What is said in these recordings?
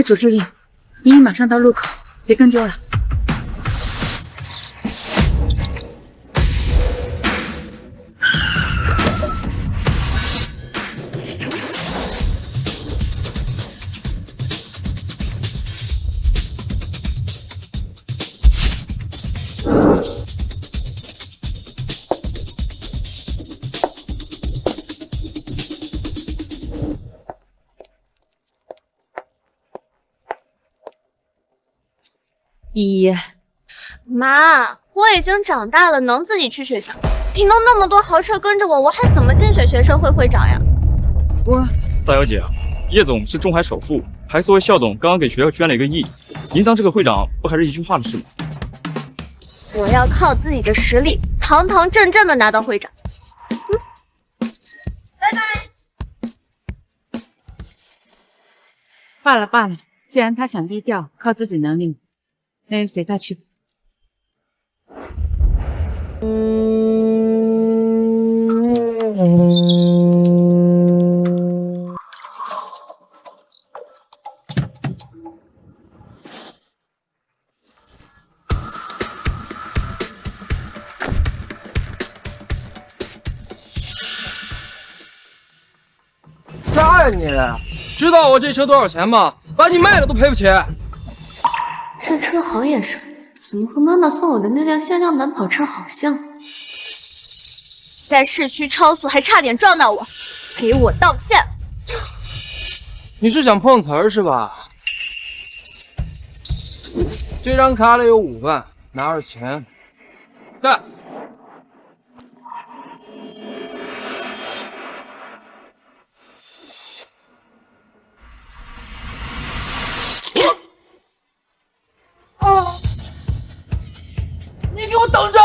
给组织令，依依马上到路口，别跟丢了。依依，妈，我已经长大了，能自己去学校。你弄那么多豪车跟着我，我还怎么竞选学生会会长呀？大小姐，叶总是中海首富，还作为校董，刚刚给学校捐了1个亿。您当这个会长，不还是一句话的事吗？我要靠自己的实力，堂堂正正的拿到会长。拜拜。罢了罢了，既然他想低调，靠自己能力，那就随他去吧。啥呀你？知道我这车多少钱吗？把你卖了都赔不起。这车好眼熟，怎么和妈妈送我的那辆限量版跑车好像？在市区超速还差点撞到我，给我道歉！你是想碰瓷儿是吧？这张卡里有5万，拿着钱。带。你给我等着！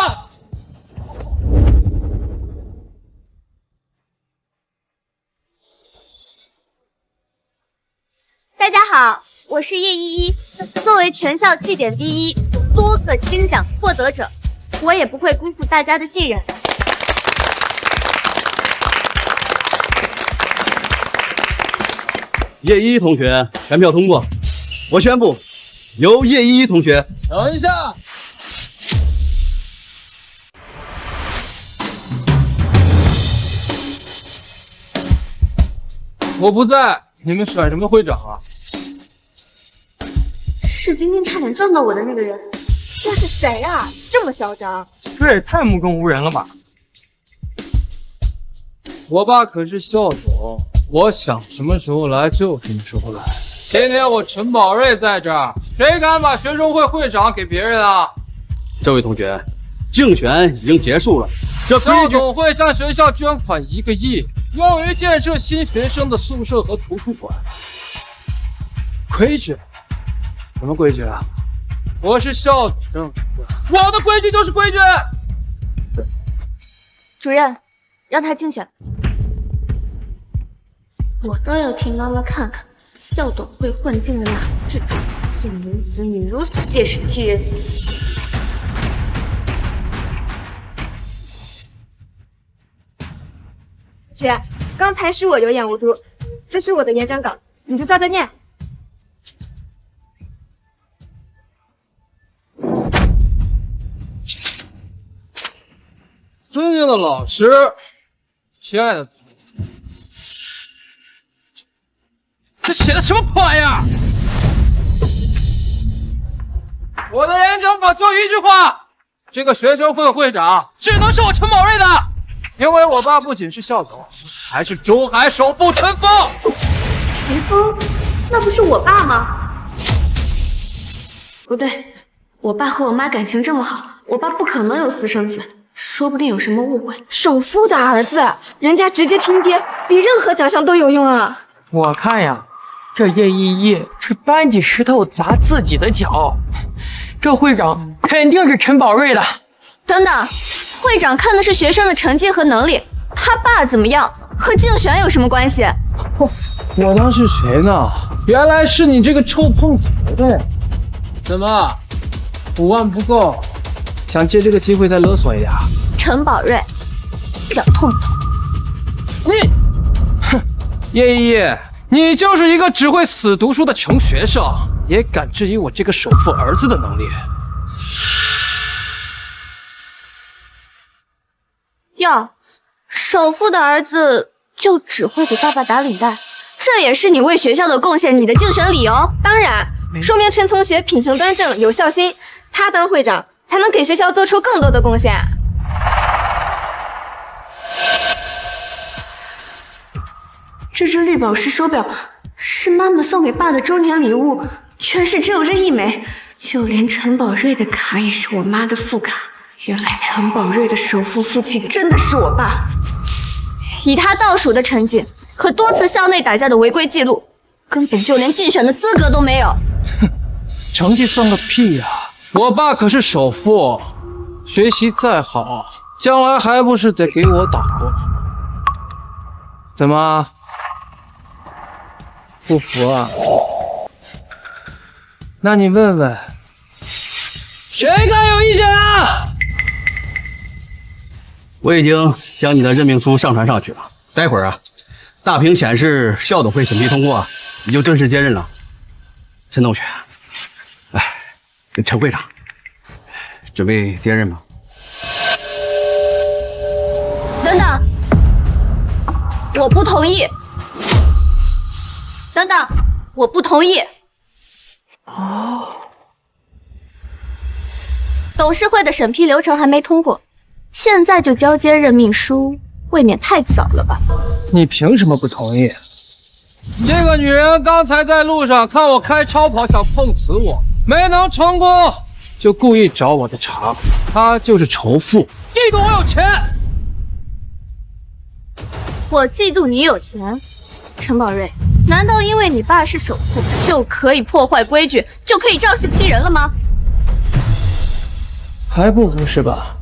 大家好，我是叶依依。作为全校绩点第一、多个金奖获得者，我也不会辜负大家的信任。叶依依同学全票通过，我宣布，由叶依依同学。等一下。我不在，你们选什么会长啊？是今天差点撞到我的那个人。那是谁啊？这么嚣张？这也太目中无人了吧！我爸可是校总，我想什么时候来就什么时候来。今天我陈宝瑞在这儿，谁敢把学生会会长给别人啊？这位同学，竞选已经结束了，这规矩。校总会向学校捐款1个亿，用于建设新学生的宿舍和图书馆。规矩？什么规矩啊？我是校长，我的规矩就是规矩。主任，让他竞选。我倒要替妈妈看看，校董会混进了哪这种父母子女如此借势欺人。姐，刚才是我有眼无珠，这是我的演讲稿，你就照着念。尊敬的老师，亲爱的同学，这写的什么破玩意儿？我的演讲稿就一句话：这个学生会会长只能是我陈宝瑞的，因为我爸不仅是校总，还是中海首富陈峰。陈峰，那不是我爸吗？不对，我爸和我妈感情这么好，我爸不可能有私生子。说不定有什么误会。首富的儿子，人家直接拼爹，比任何奖项都有用啊！我看呀，这叶依依是搬起石头砸自己的脚，这会长肯定是陈宝瑞的。等等，会长看的是学生的成绩和能力，他爸怎么样和竞选有什么关系？我当是谁呢？原来是你这个臭碰瓷的呀！怎么，5万不够？想借这个机会再勒索一点？陈宝瑞，脚痛不痛？你，哼，叶依依，你就是一个只会死读书的穷学生，也敢质疑我这个首富儿子的能力？哟，首富的儿子就只会给爸爸打领带，这也是你为学校的贡献，你的竞选理由？当然，说明陈同学品行端正，有孝心，他当会长才能给学校做出更多的贡献。这只绿宝石手表是妈妈送给爸的周年礼物，全市只有这一枚，就连陈宝瑞的卡也是我妈的副卡。原来陈宝瑞的首富父亲真的是我爸。以他倒数的成绩和多次校内打架的违规记录，根本就连竞选的资格都没有。哼，成绩算个屁呀！我爸可是首富，学习再好，将来还不是得给我打工？怎么？不服啊？那你问问，谁敢有意见啊？我已经将你的任命书上传上去了，待会儿大屏显示校董会审批通过，你就正式接任了。陈同学，陈会长，准备接任吗？等等，我不同意。等等，我不同意。董事会的审批流程还没通过，现在就交接任命书，未免太早了吧？你凭什么不同意？这个女人刚才在路上看我开超跑，想碰瓷我，没能成功，就故意找我的茬。她就是仇富，嫉妒我有钱。我嫉妒你有钱，陈宝瑞，难道因为你爸是首富，就可以破坏规矩，就可以仗势欺人了吗？还不服是吧？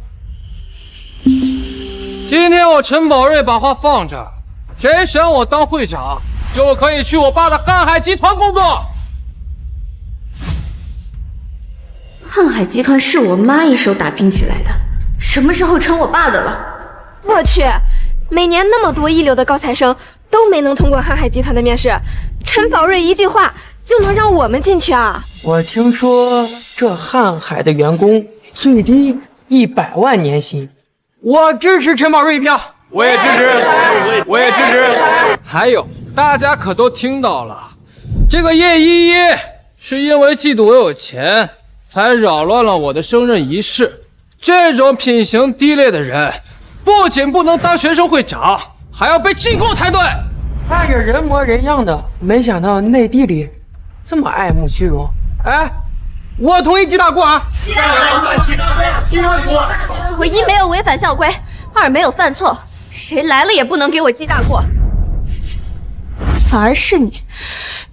今天我陈宝瑞把话放这儿，谁选我当会长，就可以去我爸的瀚海集团工作。瀚海集团是我妈一手打拼起来的，什么时候成我爸的了？我去，每年那么多一流的高材生都没能通过瀚海集团的面试，陈宝瑞一句话就能让我们进去啊！我听说这瀚海的员工最低100万年薪，我支持陈宝瑞一票。我也支持，我也支持。还有，大家可都听到了，这个叶依依是因为嫉妒我有钱，才扰乱了我的升任仪式。这种品行低劣的人，不仅不能当学生会长，还要被禁锢才对。看着人模人样的，没想到内地里这么爱慕虚荣。哎，我同意记大过啊！我一没有违反校规，二没有犯错，谁来了也不能给我记大过。反而是你，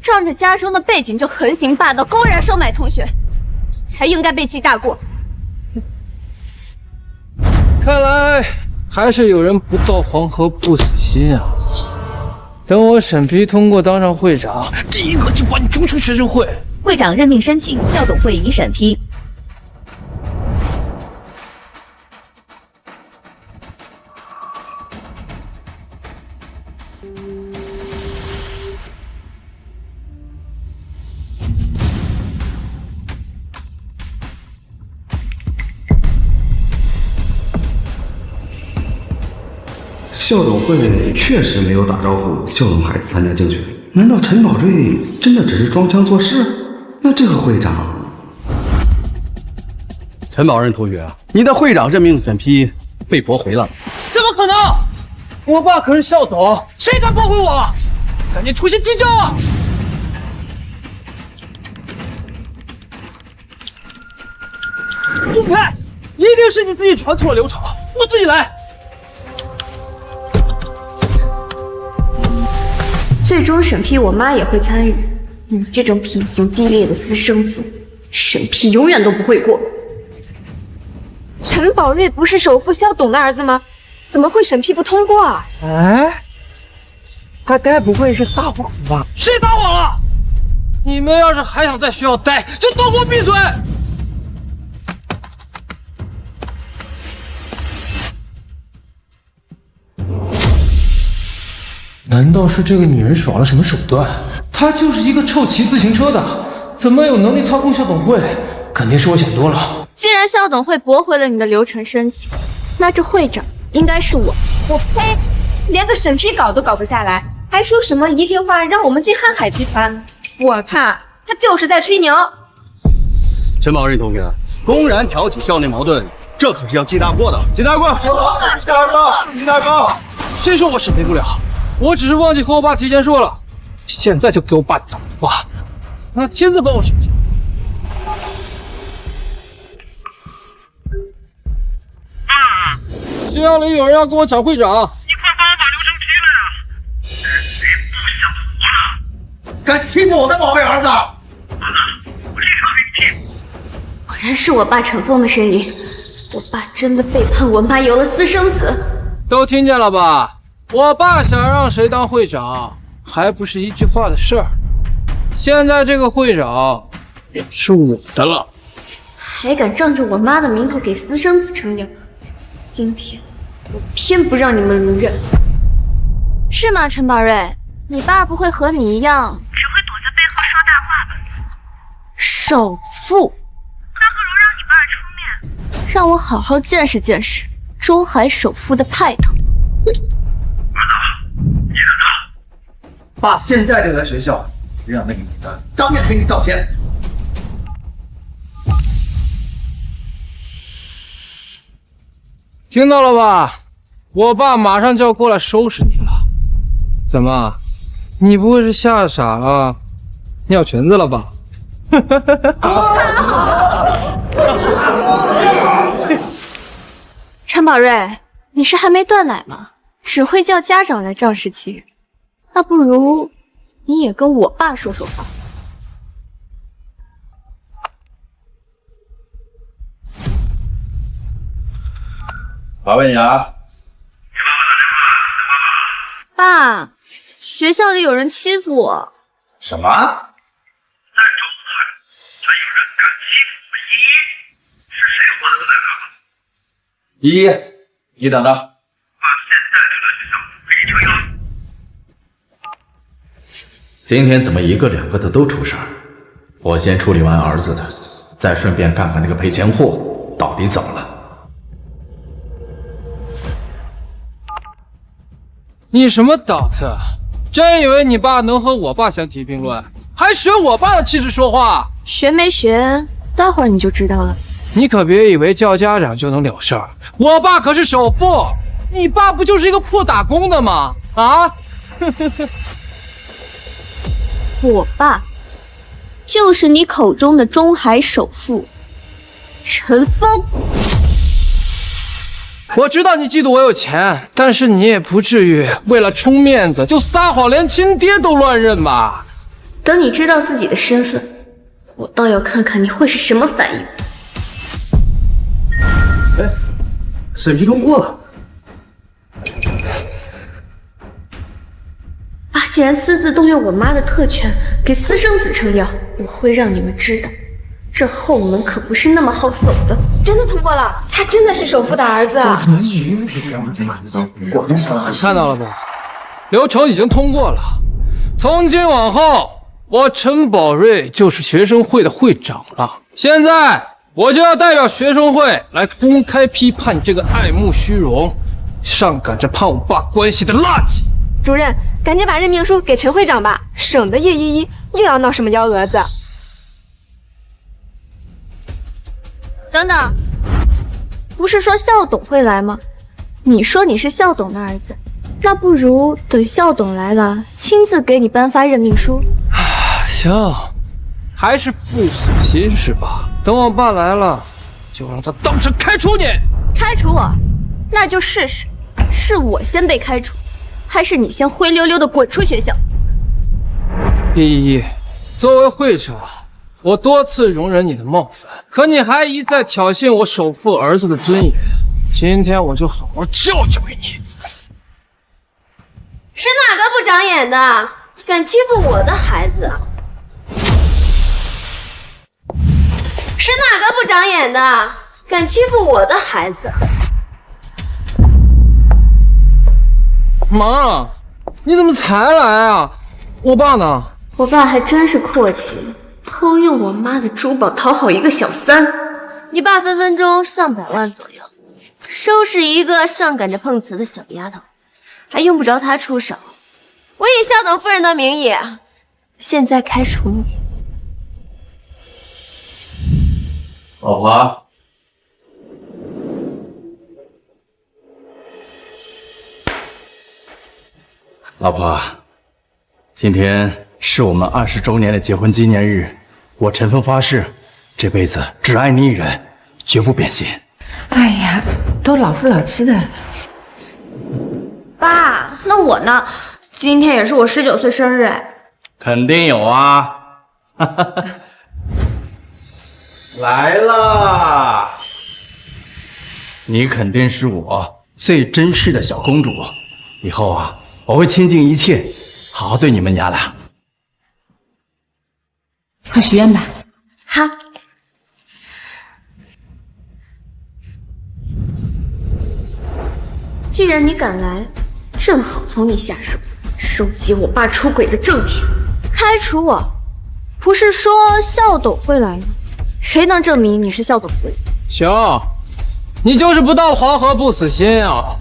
仗着家中的背景就横行霸道，公然收买同学，才应该被记大过。看来还是有人不到黄河不死心啊！等我审批通过当上会长，第一个就把你逐出学生会。会长任命申请，校董会已审批。校董会确实没有打招呼叫我们孩子参加竞选，难道陈宝瑞真的只是装腔作势？那这个会长，陈宝任同学，你的会长任命审批被驳回了。怎么可能？我爸可是校董，谁敢驳回我？赶紧出席计较啊！陆凯，一定是你自己传错了流程，我自己来。最终审批，我妈也会参与。你这种品行低劣的私生子，审批永远都不会过。陈宝瑞不是首富校董的儿子吗？怎么会审批不通过啊？哎，他该不会是撒谎吧？谁撒谎了？你们要是还想在学校待，就都给我闭嘴！难道是这个女人耍了什么手段？她就是一个臭骑自行车的，怎么有能力操控校董会？肯定是我想多了。既然校董会驳回了你的流程申请，那这会长应该是我。我呸！连个审批稿都搞不下来，还说什么一句话让我们进瀚海集团？我看他就是在吹牛。陈宝瑞同学，公然挑起校内矛盾，这可是要记大过的。记大过！记大过！记大过！谁说我审批不了？我只是忘记和我爸提前说了。现在就给我爸打电话，让他亲自帮我审批。学校里有人要跟我抢会长，你快帮我把流程提了呀！谁不想活了？敢欺负我的宝贝儿子！我立刻给你踢！果然是我爸陈峰的声音，我爸真的背叛我妈，有了私生子。都听见了吧？我爸想让谁当会长，还不是一句话的事儿。现在这个会长是我的了，还敢仗着我妈的名头给私生子撑腰，今天我偏不让你们如愿。是吗，陈宝瑞？你爸不会和你一样，只会躲在背后说大话吧？首富。那不如让你爸出面，让我好好见识见识中海首富的派头。爸现在就来学校，让那个女的当面给你道歉。听到了吧？我爸马上就要过来收拾你了。怎么，你不会是吓傻了，尿裙子了吧？陈宝瑞，你是还没断奶吗？只会叫家长来仗势欺人，那不如你也跟我爸说说话。爸问你啊，爸，学校里有人欺负我。什么？在中海，还有人敢欺负我依依？是谁画出来的？依依，你等着。爸现在就来学校给你撑腰。今天怎么一个两个的都出事儿？我先处理完儿子的，再顺便看看那个赔钱货到底怎么了。你什么档次？真以为你爸能和我爸相提并论？还学我爸的气质说话？学没学，待会儿你就知道了。你可别以为叫家长就能了事儿，我爸可是首富，你爸不就是一个破打工的吗？啊？我爸就是你口中的中海首富陈峰。我知道你嫉妒我有钱，但是你也不至于为了充面子就撒谎，连亲爹都乱认吧？等你知道自己的身份，我倒要看看你会是什么反应。哎，审批通过了。爸竟然私自动用我妈的特权给私生子撑腰，我会让你们知道，这后门可不是那么好走的。真的通过了，他真的是首富的儿子。看到了吧？流程已经通过了，从今往后，我陈宝瑞就是学生会的会长了。现在我就要代表学生会来公开批判你这个爱慕虚荣、上赶着攀我爸关系的垃圾。主任，赶紧把任命书给陈会长吧，省得叶依依又要闹什么幺蛾子。等等，不是说校董会来吗？你说你是校董的儿子，那不如等校董来了，亲自给你颁发任命书。行，还是不死心是吧？等我爸来了，就让他当场开除你。开除我？那就试试，是我先被开除，还是你先灰溜溜的滚出学校？叶依依，作为会长，我多次容忍你的冒犯，可你还一再挑衅我首富儿子的尊严。今天我就好好教教育你。是哪个不长眼的，敢欺负我的孩子？是哪个不长眼的，敢欺负我的孩子？妈，你怎么才来啊？我爸呢？我爸还真是阔气，偷用我妈的珠宝讨好一个小三。你爸分分钟上百万左右，收拾一个上赶着碰瓷的小丫头，还用不着他出手。我以校董夫人的名义，现在开除你。老婆，老婆，今天是我们20周年的结婚纪念日，我陈峰发誓，这辈子只爱你一人，绝不变心。哎呀，都老夫老妻的了。爸，那我呢？今天也是我19岁生日哎。肯定有啊！来啦！你肯定是我最珍视的小公主，以后啊，我会倾尽一切，好好对你们娘俩。快许愿吧。好。既然你敢来，正好从你下手，收集我爸出轨的证据。开除我，不是说校董会来吗？谁能证明你是校董夫人？行，你就是不到黄河不死心啊！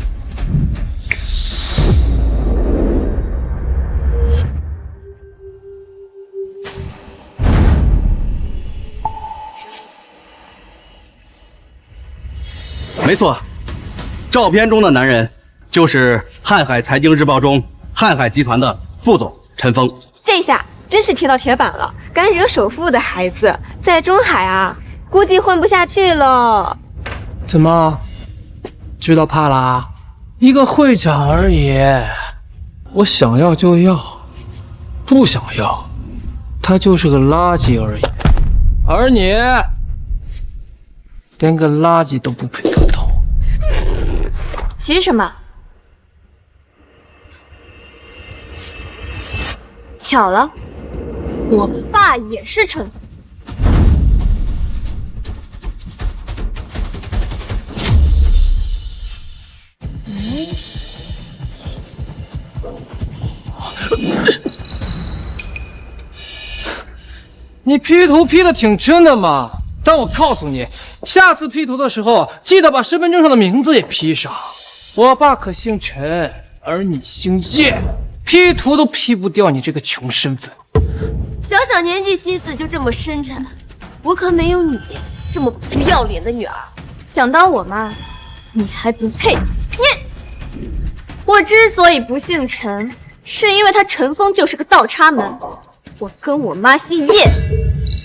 没错，照片中的男人就是瀚海财经日报中瀚海集团的副总陈峰。这下真是贴到铁板了，敢惹首富的孩子，在中海啊，估计混不下去了。怎么，知道怕啦？一个会长而已，我想要就要，不想要，他就是个垃圾而已。而你，连个垃圾都不配得到。急什么？巧了，我爸也是陈峰。你 P 图 P 的挺真的嘛，但我告诉你，下次 P 图的时候，记得把身份证上的名字也 P 上。我爸可姓陈，而你姓叶，P 图都 P 不掉你这个穷身份。小小年纪心思就这么深沉，我可没有你这么不要脸的女儿。想当我妈，你还不配。我之所以不姓陈，是因为他陈峰就是个倒插门。我跟我妈姓叶。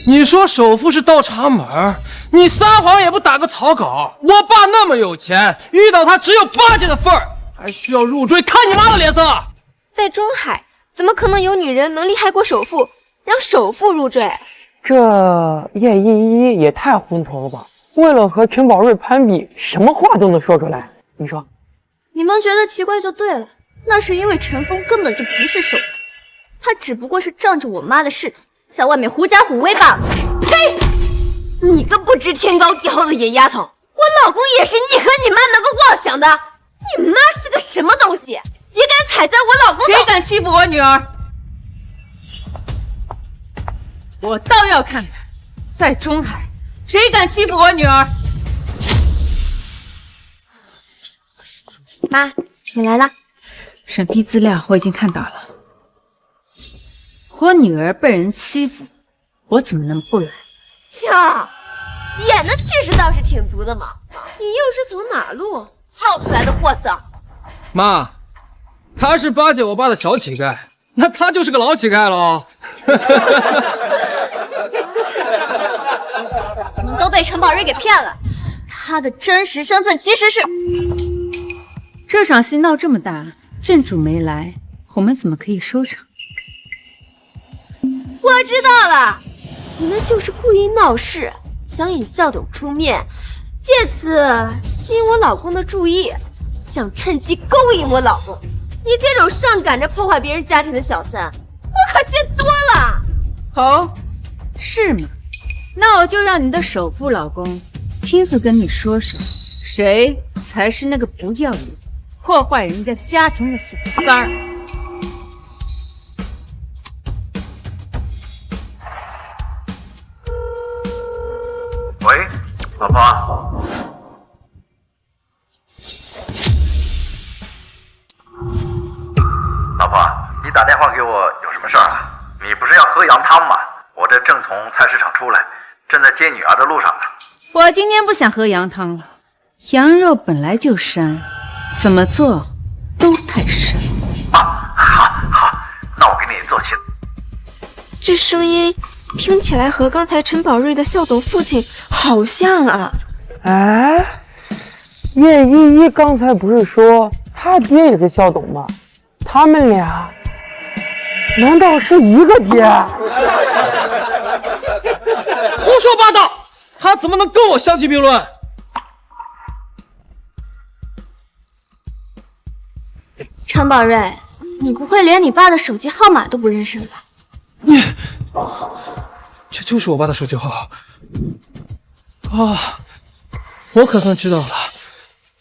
你说首富是倒插门，你撒谎也不打个草稿。我爸那么有钱，遇到他只有巴结的份儿，还需要入赘，看你妈的脸色！在中海，怎么可能有女人能厉害过首富，让首富入赘？这叶依依也太昏头了吧！为了和陈宝瑞攀比，什么话都能说出来。你说，你们觉得奇怪就对了，那是因为陈峰根本就不是首富，他只不过是仗着我妈的势头，在外面狐假虎威罢了。呸！你个不知天高地厚的野丫头！我老公也是你和你妈能够妄想的。你妈是个什么东西，也敢踩在我老公的？谁敢欺负我女儿？我倒要看看，在中海谁敢欺负我女儿。妈，你来了。审批资料我已经看到了，我女儿被人欺负，我怎么能不来？呀，演的气势倒是挺足的嘛。你又是从哪路冒出来的货色？妈，他是巴结我爸的小乞丐，那他就是个老乞丐了。你们都被陈宝瑞给骗了，他的真实身份其实是……这场戏闹这么大，镇主没来，我们怎么可以收场？我知道了，你们就是故意闹事，想引校董出面，借此吸引我老公的注意，想趁机勾引我老公。你这种上赶着破坏别人家庭的小三，我可见多了。哦，是吗？那我就让你的首富老公亲自跟你说说，谁才是那个不要脸、破坏人家家庭的小三儿。老婆，你打电话给我有什么事儿啊？你不是要喝羊汤吗？我这正从菜市场出来，正在接女儿的路上呢。我今天不想喝羊汤了，羊肉本来就膻，怎么做都太膻。好，那我给你做起。这声音听起来和刚才陈宝瑞的校董父亲好像啊！哎，叶依依刚才不是说他爹也是校董吗？他们俩难道是一个爹？胡说八道！他怎么能跟我相提并论？陈宝瑞，你不会连你爸的手机号码都不认识了吧？你，这就是我爸的手机号啊！我可算知道了，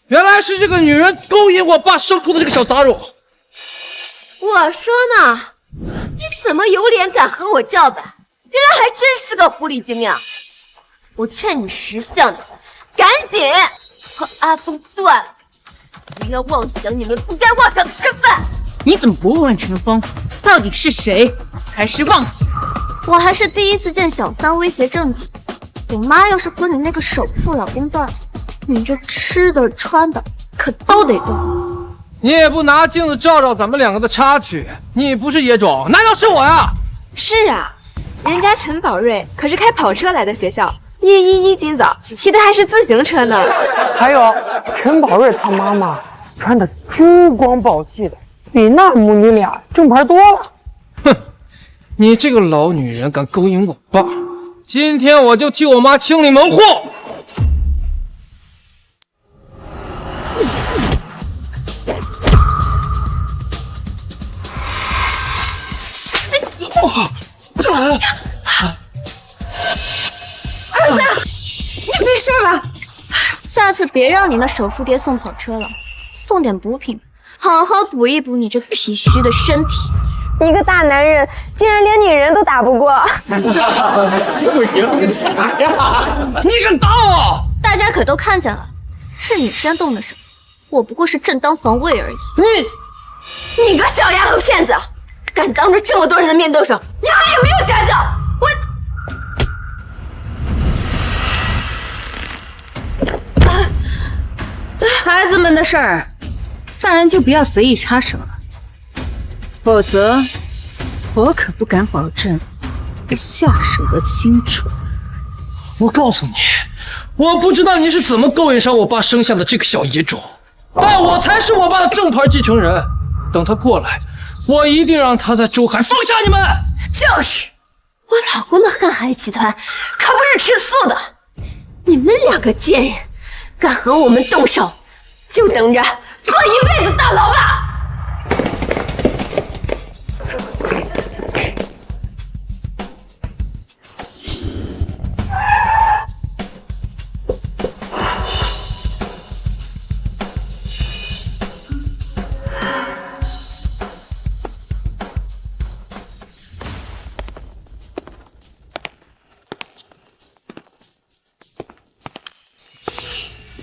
原来是这个女人勾引我爸生出的这个小杂种。我说呢，你怎么有脸敢和我叫板？原来还真是个狐狸精呀！我劝你识相点，赶紧和阿峰断了，不要妄想你们不该妄想的身份。你怎么不问问陈峰，到底是谁才是妄想？我还是第一次见小三威胁正主。我妈要是和你那个首富老公断了，你这吃的穿的可都得断。你也不拿镜子照照咱们两个的差距，你不是野种，难道是我呀？是啊，人家陈宝瑞可是开跑车来的学校，叶依依今早骑的还是自行车呢。还有陈宝瑞他妈妈穿的珠光宝气的，比那母女俩正牌多了。哼，你这个老女人敢勾引我爸，今天我就替我妈清理门户。儿子，你没事吧？下次别让你那首富爹送跑车了，送点补品，好好补一补你这体虚的身体。一个大男人竟然连女人都打不过。不行，你敢打我！大家可都看见了，是你先动的手，我不过是正当防卫而已。你个小丫头片子，敢当着这么多人的面动手，你还有没有家教？孩子们的事儿，大人就不要随意插手了，否则我可不敢保证不下手的清楚。我告诉你，我不知道你是怎么勾引上我爸生下的这个小野种，但我才是我爸的正牌继承人。等他过来，我一定让他在周海放下你们。就是，我老公的瀚海集团可不是吃素的，你们两个贱人，敢和我们动手，就等着坐一辈子大牢吧！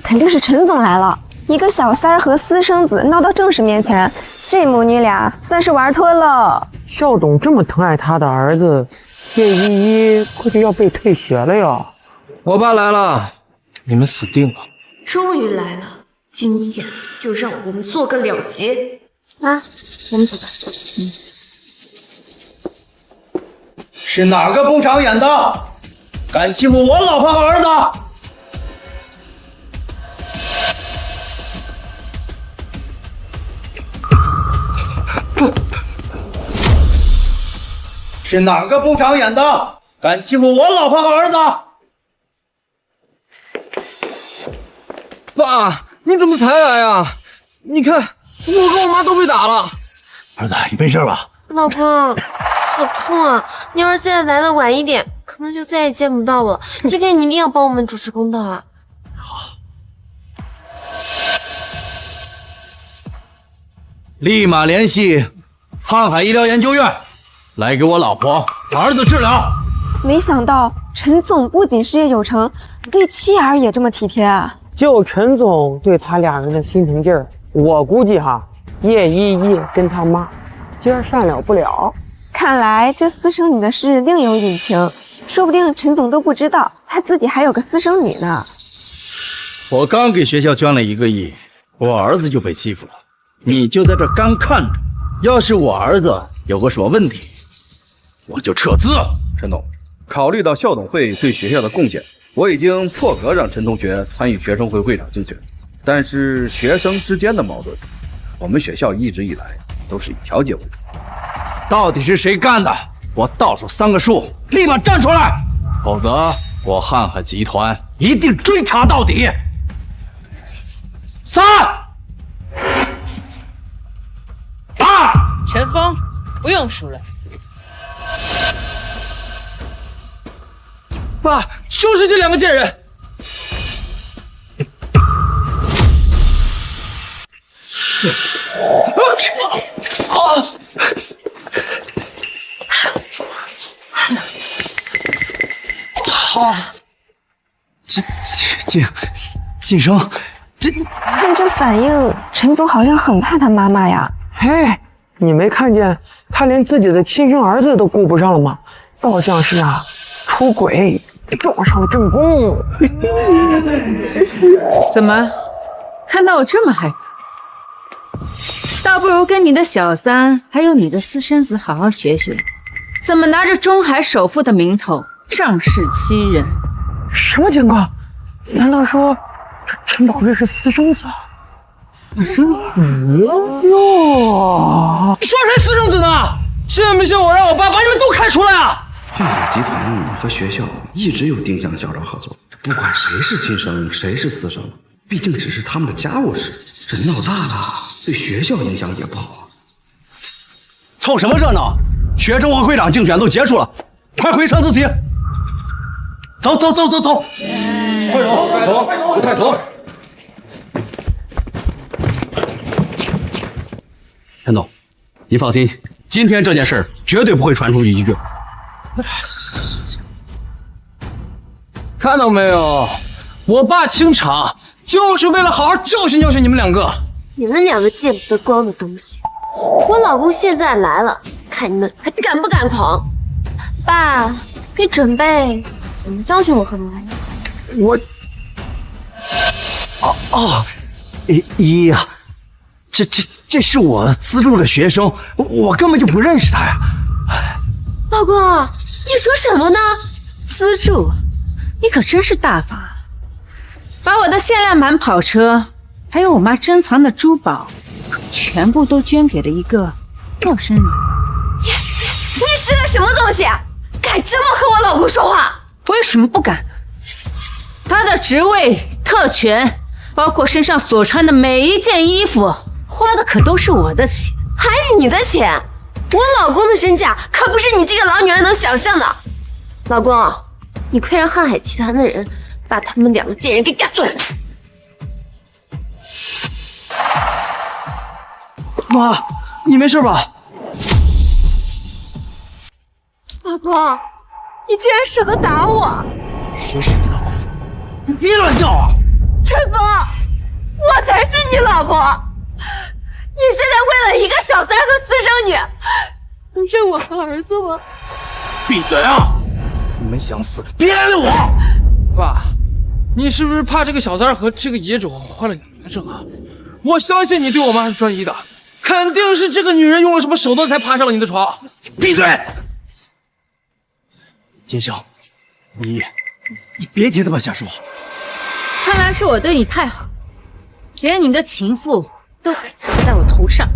肯定是陈总来了，一个小三儿和私生子闹到正室面前，这母女俩算是玩脱了。校董这么疼爱他的儿子，叶依依估计要被退学了哟。我爸来了，你们死定了！终于来了，今天就让我们做个了结。啊，我们走吧。是哪个不长眼的，敢欺负我老婆和儿子？是哪个不长眼的，敢欺负我老婆和儿子？爸，你怎么才来啊？你看，我跟我妈都被打了。儿子，你没事吧？老公，好痛啊！你要是再来的晚一点，可能就再也见不到我了。今天你一定要帮我们主持公道啊！好，立马联系瀚海医疗研究院，来给我老婆儿子治疗。没想到陈总不仅事业有成，对妻儿也这么体贴啊！就陈总对他俩人的心疼劲儿，我估计哈，叶依依跟他妈今儿善了不了。看来这私生女的事另有隐情，说不定陈总都不知道，他自己还有个私生女呢。我刚给学校捐了1个亿，我儿子就被欺负了，你就在这干看着。要是我儿子有个什么问题，我就撤资。陈总，考虑到校董会对学校的贡献，我已经破格让陈同学参与学生会会长竞选。但是学生之间的矛盾，我们学校一直以来都是以调解为主。到底是谁干的？我倒数3个数，立马站出来，否则我瀚海集团一定追查到底。3、2。陈峰，不用数了。爸，就是这2个贱人！晋升，看这反应，陈总好像很怕他妈妈呀。嘿，你没看见他连自己的亲生儿子都顾不上了吗？倒像是出轨撞上了正宫。怎么，看到我这么害怕？倒不如跟你的小三还有你的私生子好好学学，怎么拿着中海首富的名头仗势欺人。什么情况？难道说这陈宝瑞是私生子？私生子哟！说谁私生子呢？信不信我让我爸把你们都开除了呀？瀚海集团和学校一直有定向校招合作，不管谁是亲生谁是私生，毕竟只是他们的家务事，这闹大了对学校影响也不好啊。凑什么热闹？学生会会长竞选都结束了，快回上自习。走！快走！快走！陈总，您放心，今天这件事绝对不会传出去一句。看到没有，我爸清场就是为了好好教训你们2个。你们2个见不得光的东西！我老公现在来了，看你们还敢不敢狂！爸，你准备怎么教训我和妈呀？我，姨呀，这是我资助的学生，我根本就不认识他呀。老公，你说什么呢？资助？你可真是大方啊！把我的限量版跑车，还有我妈珍藏的珠宝，全部都捐给了一个陌生人。你是个什么东西？敢这么和我老公说话？我有什么不敢的？他的职位、特权，包括身上所穿的每一件衣服，花的可都是我的钱。还你的钱？我老公的身价可不是你这个老女人能想象的。老公，你快让瀚海集团的人把他们2个贱人给赶出来。妈，你没事吧？老公，你竟然舍得打我！谁是你老公？你别乱叫啊！陈峰，我才是你老婆！你现在为了一个小三和私生女，能认我和儿子吗？闭嘴啊！你们想死，别拦着我！爸，你是不是怕这个小三和这个野种坏了你的名声啊？我相信你对我妈是专一的，肯定是这个女人用了什么手段才爬上了你的床。闭嘴！金生，你别听他们瞎说。看来是我对你太好，连你的情妇都敢踩在我头上。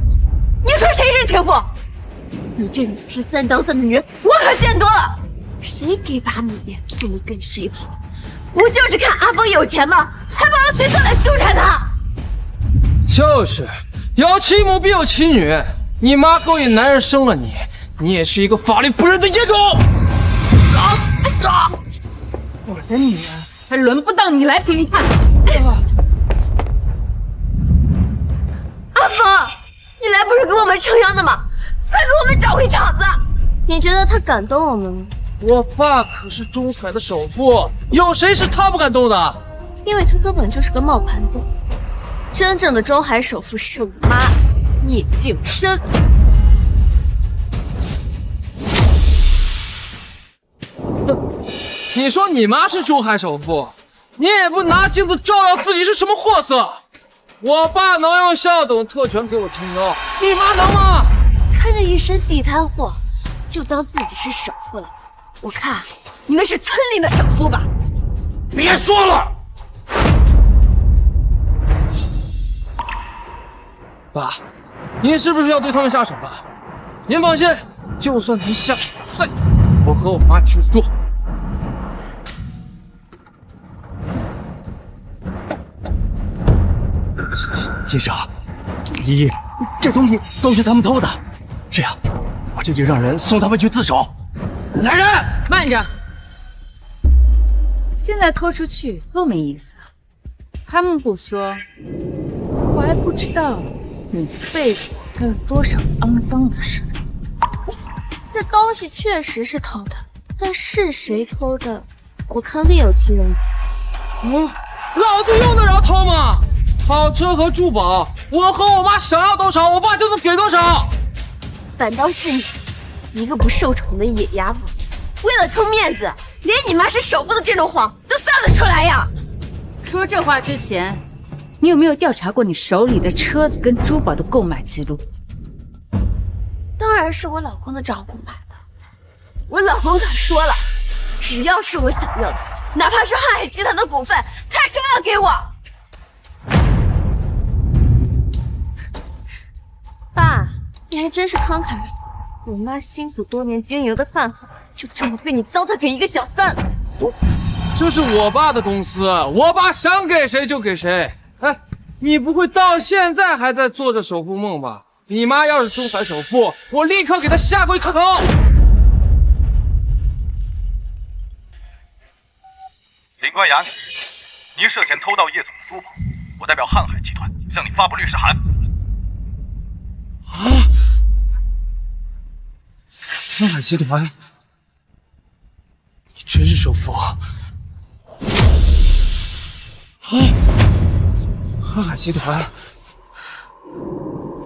你说谁是情妇？你这种知3当3的女人，我可见多了。谁给把米就能跟谁跑，不就是看阿峰有钱吗？才把他随从来纠缠他。就是有其母必有其女，你妈勾引男人生了你，你也是一个法律不仁的野种。我的女儿还轮不到你来评判。阿峰，你来不是给我们撑腰的吗？快给我们找回场子！你觉得他敢动我们吗？我爸可是中海的首富，有谁是他不敢动的？因为他根本就是个冒牌货。真正的中海首富是我妈聂静深。你说你妈是中海首富，你也不拿镜子照照自己是什么货色。我爸能用校董特权给我撑腰，你妈能吗？穿着一身地摊货，就当自己是首富了。我看你们是村里的首富吧？别说了，爸，您是不是要对他们下手了？您放心，就算您下手再，我和我妈吃得住。金生，依依，这东西都是他们偷的，这样，我这就让人送他们去自首。来人，慢着，现在拖出去多没意思啊！他们不说，我还不知道你背后还有多少肮脏的事。这东西确实是偷的，但是谁偷的，我看另有其人。老子用得着偷吗？跑车和珠宝，我和我妈想要多少，我爸就能给多少。反倒是你，一个不受宠的野丫头，为了充面子，连你妈是首富的这种谎都撒得出来呀！说这话之前，你有没有调查过你手里的车子跟珠宝的购买记录？当然是我老公的账户买的。我老公可说了，只要是我想要的，哪怕是瀚海集团的股份，他都要给我。爸，你还真是慷慨。我妈辛苦多年经营的饭盒，就这么被你糟蹋给一个小三。这是我爸的公司，我爸想给谁就给谁。哎，你不会到现在还在做着首富梦吧？你妈要是中海首富，我立刻给她下跪磕头。林关雅女，您涉嫌偷盗叶总的珠宝，我代表瀚海集团向你发布律师函。瀚海集团，你真是首富啊！瀚海集团，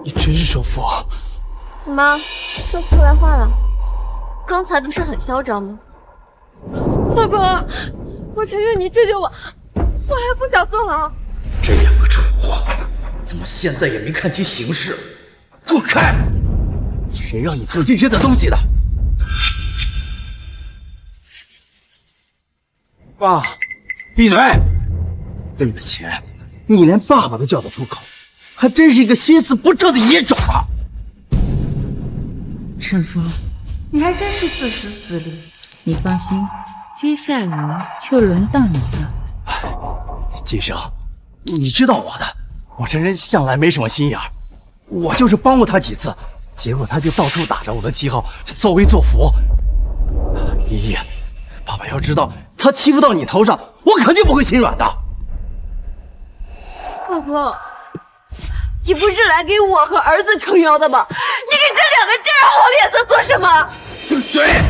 你真是首富啊！怎么说不出来话了？刚才不是很嚣张吗？老公，我求求你救救我，我还不想坐牢。这两个蠢货，怎么现在也没看清形势？滚开！谁让你偷这些的东西的？爸，闭嘴！为了钱，你连爸爸都叫得出口，还真是一个心思不正的野种啊！陈峰，你还真是自私自利。你放心，接下来就轮到你了。金生，你知道我的，我这人向来没什么心眼儿，我就是帮过他几次，结果他就到处打着我的旗号作威作福。依依，爸爸要知道他欺负到你头上，我肯定不会心软的。老婆，你不是来给我和儿子撑腰的吗？你给这两个贱人好脸色做什么？闭嘴！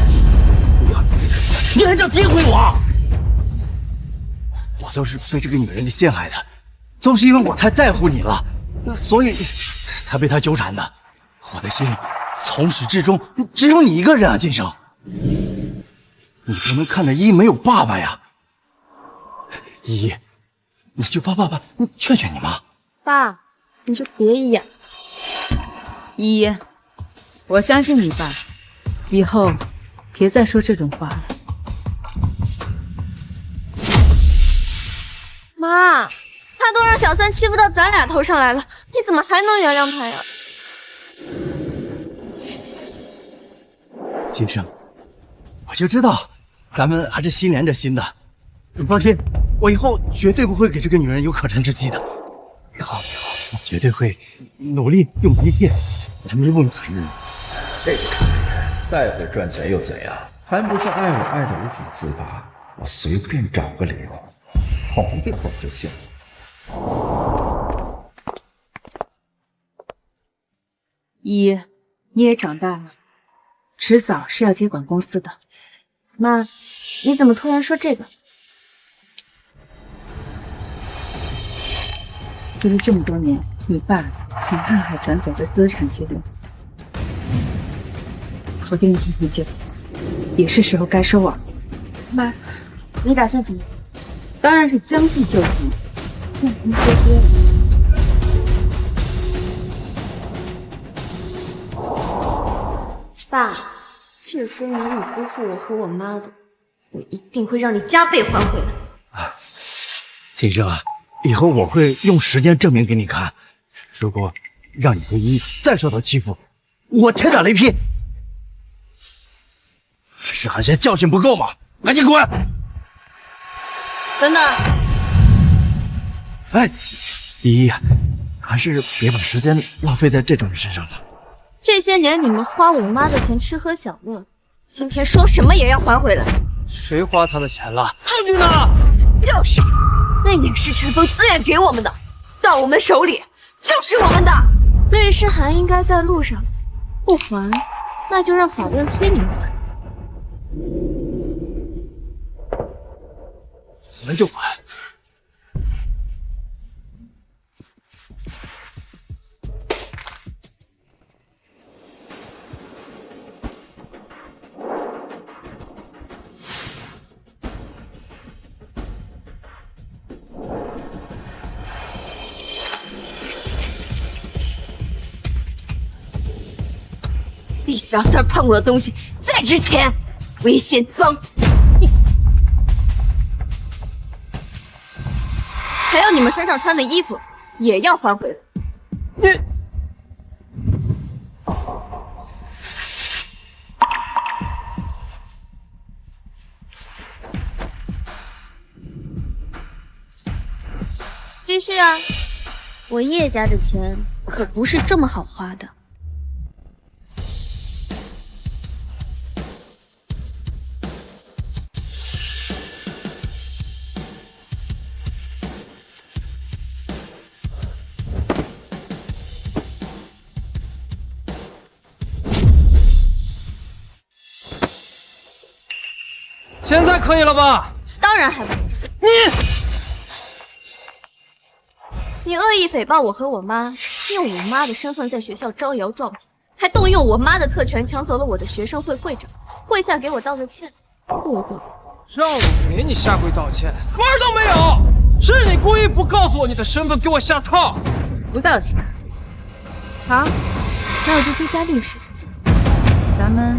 你还想诋毁我？我都是被这个女人给陷害的，都是因为我太在乎你了，所以才被她纠缠的。我的心里从始至终只有你一个人啊，金生。你不能看着依依没有爸爸呀。依依，你就帮爸爸劝劝你妈。爸，你就别演。依依，我相信你爸，以后别再说这种话了。妈，他都让小三欺负到咱俩头上来了，你怎么还能原谅他呀？金生，我就知道咱们还是心连着心的。你放心，我以后绝对不会给这个女人有可乘之机的。以后我绝对会努力用一切来弥补你。这个蠢人再会赚钱又怎样？还不是爱我爱得无法自拔？我随便找个理由哄一哄就行。依依，你也长大了，迟早是要接管公司的。妈，你怎么突然说这个？这是这么多年你爸从瀚海转走的资产记录，我给你很久，也是时候该收网了。妈，你打算怎么？当然是将计就计。爸，这些年你辜负我和我妈的，我一定会让你加倍还回来。金生啊，以后我会用时间证明给你看。如果让你和依依再受到欺负，我天打雷劈！是寒仙教训不够吗？赶紧滚！等等，哎，依依，还是别把时间浪费在这种人身上了。这些年你们花我妈的钱吃喝享乐，今天说什么也要还回来。谁花他的钱了？证据呢？就是，那也是陈峰自愿给我们的，到我们手里就是我们的。律师函应该在路上，不还，那就让法院催你们还。我们就还。比小三碰我的东西再值钱，危险脏！还有你们身上穿的衣服也要还回来。你继续啊！我叶家的钱可不是这么好花的。现在可以了吧？当然还不可以。你恶意诽谤我和我妈，用我妈的身份在学校招摇撞骗，还动用我妈的特权抢走了我的学生会会长，跪下给我道个歉，不为过吧？让我给你下跪道歉，门都没有！是你故意不告诉我你的身份，给我下套！不道歉。好，那我就追加历史。咱们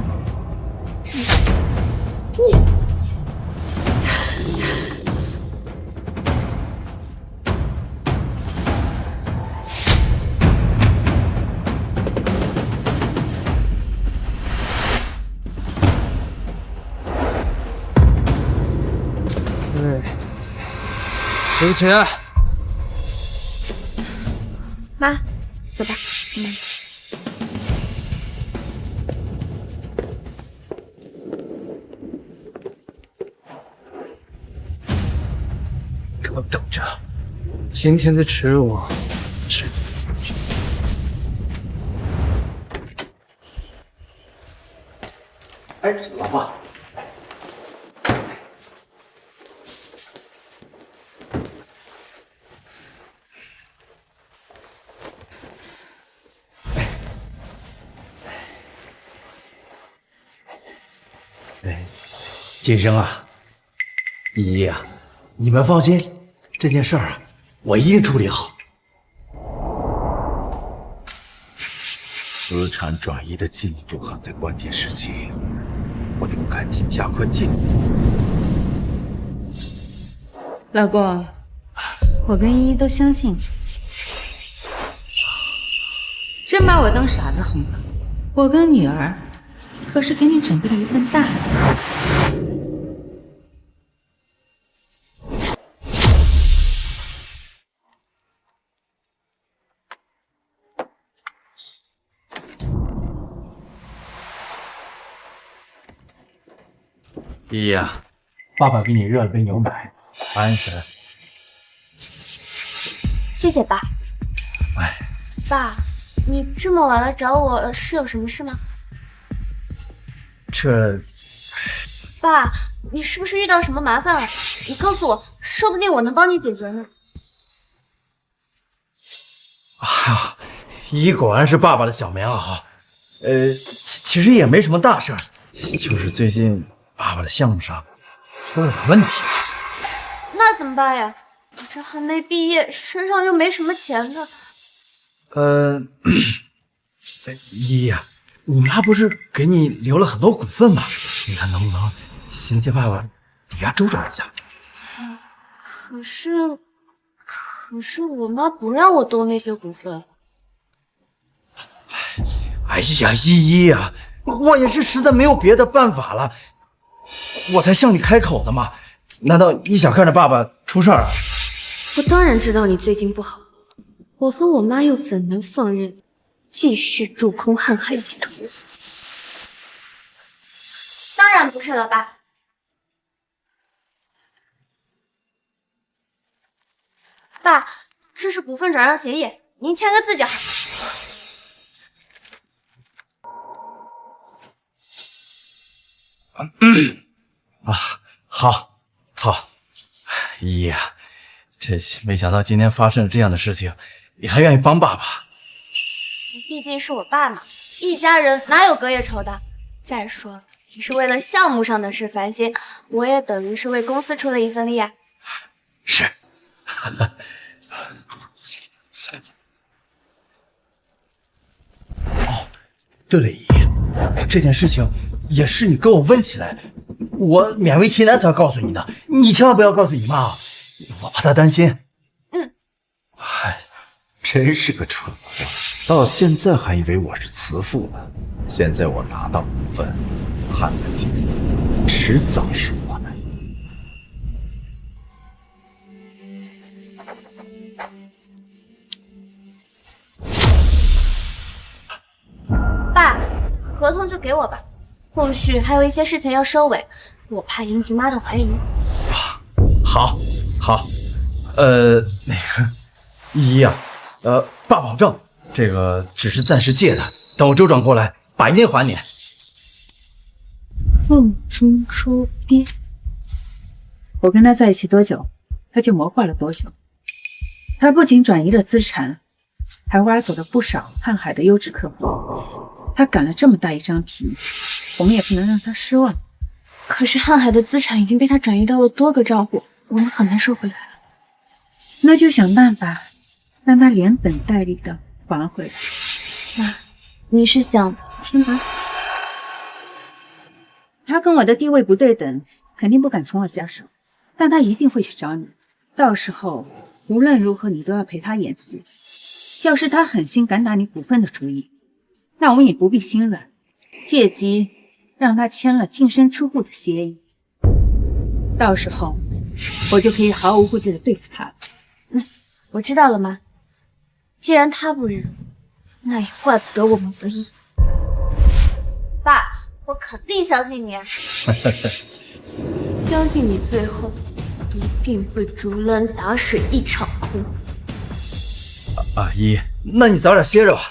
对不起，妈，走吧。给我等着！今天的耻辱，值得。哎，老婆。金生啊，依依啊，你们放心，这件事儿啊，我一定处理好。资产转移的进度还在关键时期，我得赶紧加快进度。老公，我跟依依都相信你，真把我当傻子哄了。我跟女儿可是给你准备了一份大礼。依依啊，爸爸给你热了杯牛奶，安神。谢谢爸。哎，爸，你这么晚来找我是有什么事吗？这……爸，你是不是遇到什么麻烦了？你告诉我，说不定我能帮你解决呢。啊，依依果然是爸爸的小棉袄。其实也没什么大事儿，就是最近爸爸的项目上出了点问题。怎么办呀？我这还没毕业，身上又没什么钱呢。依依啊，你妈不是给你留了很多股份吗？你看能不能先借爸爸抵押周转一下？可是我妈不让我动那些股份。哎呀，依依呀，我也是实在没有别的办法了，我才向你开口的嘛。难道你想看着爸爸出事儿啊？我当然知道你最近不好，我和我妈又怎能放任继续驻空瀚海集团？当然不是了，爸。爸，这是股份转让协议，您签个字就好。啊，好，依依啊，这没想到今天发生了这样的事情，你还愿意帮爸爸？毕竟是我爸嘛，一家人哪有隔夜仇的？再说你是为了项目上的事烦心，我也等于是为公司出了一份力啊。是。哦，对了，依依，这件事情也是你跟我问起来，我勉为其难才告诉你的，你千万不要告诉你妈，我怕她担心。唉，真是个蠢货，到现在还以为我是慈父呢。现在我拿到股份，瀚海集团迟早是我的。爸，合同就给我吧，后续还有一些事情要收尾，我怕引起妈的怀疑。好，那个依依啊，爸保证，这个只是暂时借的，等我周转过来，爸一定还你。付诸出边。我跟他在一起多久，他就谋划了多久。他不仅转移了资产，还挖走了不少瀚海的优质客户。他赶了这么大一张皮，我们也不能让他失望。可是瀚海的资产已经被他转移到了多个账户，我们很难收回来了。那就想办法让他连本带利的还回来。妈，你是想天拔？他跟我的地位不对等，肯定不敢从我下手，但他一定会去找你。到时候无论如何，你都要陪他演戏。要是他狠心敢打你股份的主意，那我们也不必心软，借机让他签了净身出户的协议。到时候我就可以毫无顾忌的对付他了。我知道了，妈。既然他不认，那也怪不得我们不义。爸，我肯定相信你，相信你最后一定会竹篮打水一场空。阿姨，那你早点歇着吧。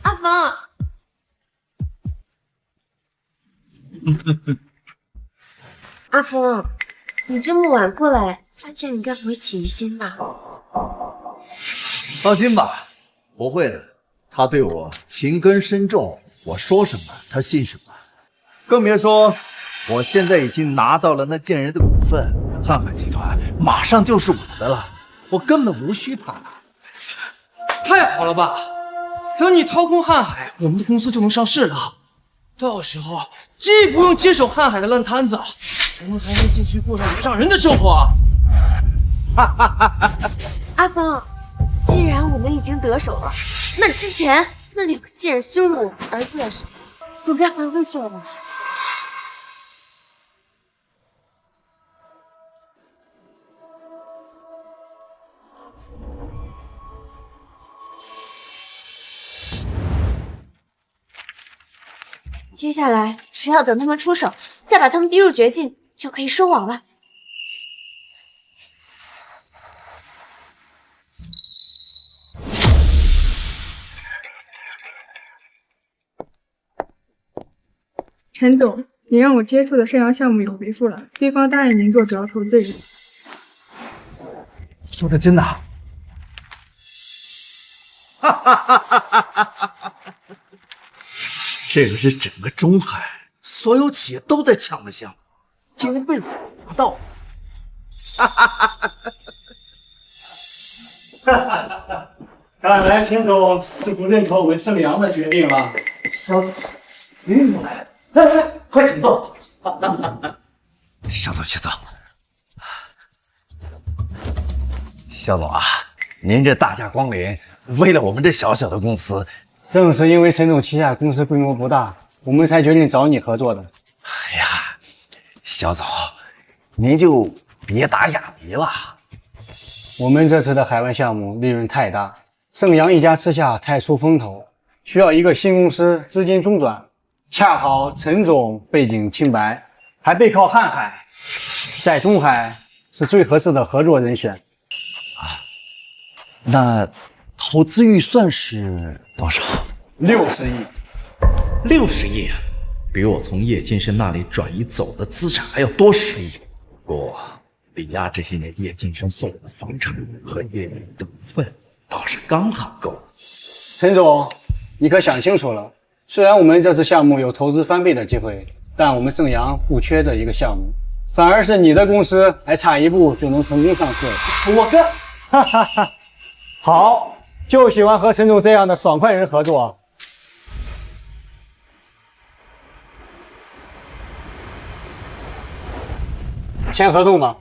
阿峰，阿峰，你这么晚过来，发现应该不会起疑心吧？放心吧，不会的。他对我情根深重，我说什么他信什么。更别说我现在已经拿到了那贱人的股份，瀚海集团马上就是我的了，我根本无需怕他。太好了吧！等你掏空瀚海，我们的公司就能上市了。到时候既不用接手瀚海的烂摊子，我们还能继续过上女上人的生活。阿峰，既然我们已经得手了，那之前那两个贱人羞辱我们儿子的事，总该还回去了吧？接下来只要等他们出手，再把他们逼入绝境，就可以收网了。陈总，你让我接触的盛阳项目有回复了，对方答应您做主要投资人。说的真的？哈哈哈哈哈哈！这个是整个中海所有企业都在抢的项目，竟然被我拿到！哈哈哈哈哈！看来秦总是不认可我们盛阳的决定了。小总，您怎么来了？来，快请坐。肖总，请坐。肖总啊，您这大驾光临，为了我们这小小的公司，正是因为陈总旗下公司规模不大，我们才决定找你合作的。哎呀，肖总，您就别打哑谜了。我们这次的海外项目利润太大，盛阳一家之下太出风头，需要一个新公司资金中转。恰好陈总背景清白，还背靠瀚海，在中海是最合适的合作人选。那投资预算是多少？60亿。60亿，比我从叶金生那里转移走的资产还要多10亿。不过，抵押这些年叶金生送我的房产和叶明的股份，倒是刚好够。陈总，你可想清楚了。虽然我们这次项目有投资翻倍的机会，但我们盛阳不缺这一个项目，反而是你的公司还差一步就能成功上市。我跟，哈哈哈，好，就喜欢和陈总这样的爽快人合作。签合同吧，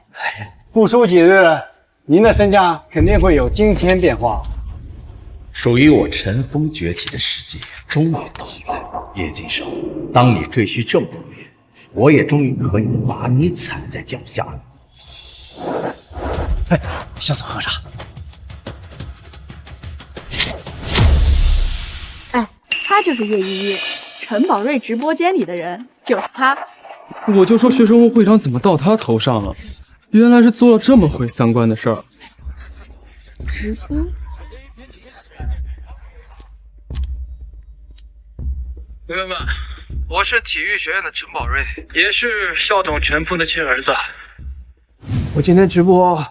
不出几日，您的身价肯定会有惊天变化。属于我陈峰崛起的时机终于到了，叶金生，当你赘婿这么多年，我也终于可以把你踩在脚下了。哎，肖总喝茶。哎，他就是叶依依，陈宝瑞直播间里的人，就是他。我就说学生会会长怎么到他头上了，原来是做了这么毁三观的事儿。直播。朋友们，我是体育学院的陈宝瑞，也是校董陈峰的亲儿子。我今天直播，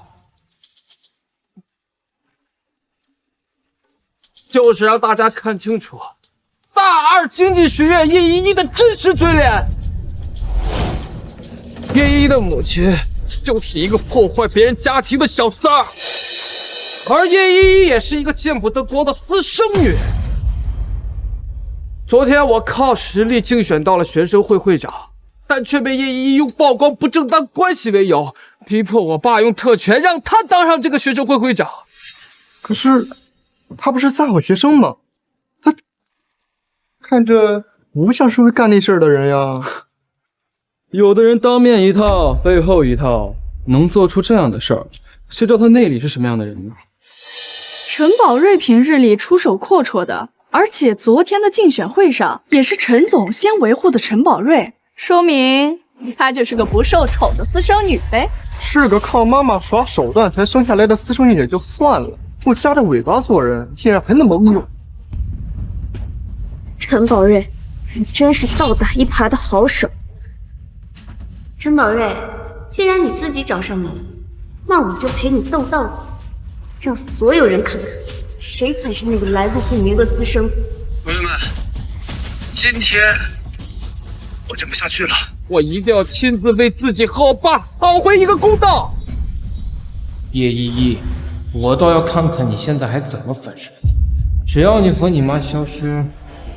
就是让大家看清楚大二经济学院叶依依的真实嘴脸。叶依依的母亲就是一个破坏别人家庭的小三儿，而叶依依也是一个见不得光的私生女。昨天我靠实力竞选到了学生会会长，但却被叶依依用曝光不正当关系为由，逼迫我爸用特权让他当上这个学生会会长。可是他不是撒谎学生吗？他看着不像是会干那事儿的人呀。有的人当面一套，背后一套，能做出这样的事儿，谁知道他内里是什么样的人呢？陈宝瑞平日里出手阔绰的，而且昨天的竞选会上也是陈总先维护的陈宝瑞，说明她就是个不受宠的私生女呗。是个靠妈妈耍手段才生下来的私生女也就算了，不夹着尾巴做人，竟然还那么恶。陈宝瑞，你真是倒打一耙的好手。陈宝瑞，既然你自己找上门，那我就陪你斗到底，让所有人看看谁才是那个来路不明的私生子。朋友们，今天我撑不下去了，我一定要亲自为自己和我爸讨回一个公道。叶依依，我倒要看看你现在还怎么翻身。只要你和你妈消失，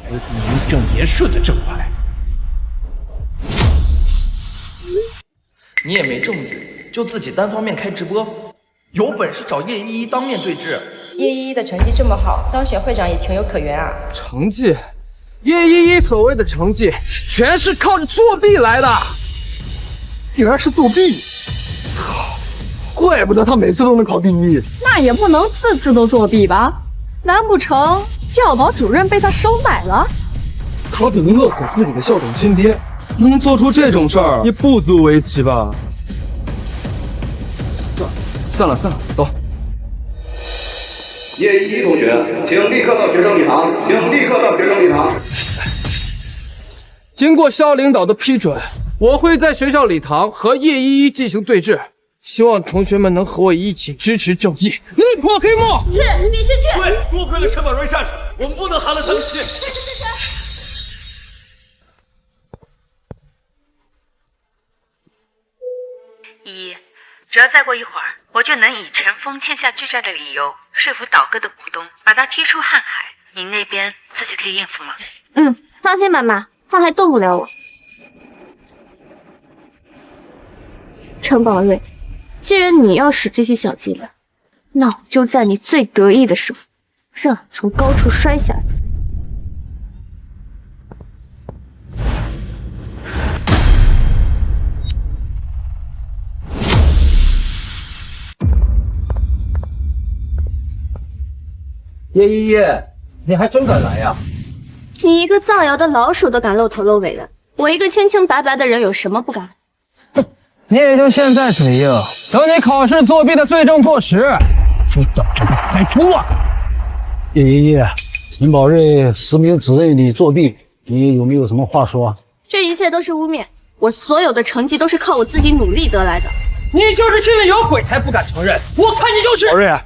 我就是名正言顺的正牌。你也没证据，就自己单方面开直播，有本事找叶依依当面对质。叶依依的成绩这么好，当选会长也情有可原啊。成绩？叶依依所谓的成绩，全是靠着作弊来的。竟然是作弊！操，怪不得他每次都能考第一。那也不能次次都作弊吧？难不成教导主任被他收买了？他可能勒死自己的校董亲爹，能做出这种事儿也不足为奇吧？算了，走。叶依依同学，请立刻到学生礼堂，经过肖领导的批准，我会在学校礼堂和叶依依进行对峙，希望同学们能和我一起支持正义，力破黑幕。是，你先去。对，多亏了陈宝瑞善士，我们不能寒了他的心。依依，只要再过一会儿，我就能以陈峰欠下巨债的理由说服倒戈的股东，把他踢出瀚海。你那边自己可以应付吗？放心吧，妈，他还动不了我。陈宝瑞，既然你要使这些小伎俩，那我就在你最得意的时候，让你从高处摔下来。叶依依，你还真敢来呀！你一个造谣的老鼠都敢露头露尾的，我一个清清白白的人有什么不敢？你也就现在嘴硬，等你考试作弊的罪证坐实，就等着被开除啊！叶依依，陈宝瑞实名指认你作弊，你有没有什么话说？这一切都是污蔑，我所有的成绩都是靠我自己努力得来的。你就是心里有鬼才不敢承认，我看你就是。宝瑞，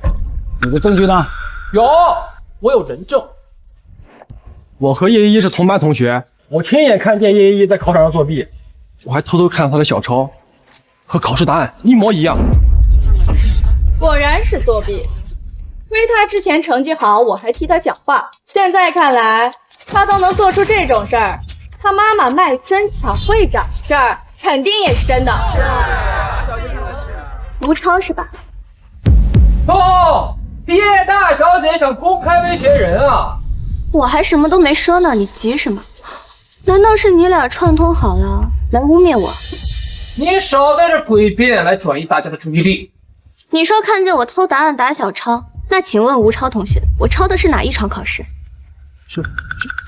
你的证据呢？有，我有人证。我和叶依依是同班同学，我亲眼看见叶依依在考场上作弊，我还偷偷看了她的小抄，和考试答案一模一样。果然是作弊，亏他之前成绩好，我还替他讲话。现在看来，他都能做出这种事儿，他妈妈卖针抢会长事儿，肯定也是真的。吴超是吧？哦，叶大小姐想公开威胁人啊！我还什么都没说呢，你急什么？难道是你俩串通好了来污蔑我？你少在这诡辩，来转移大家的注意力。你说看见我偷答案打小抄，那请问吴超同学，我抄的是哪一场考试？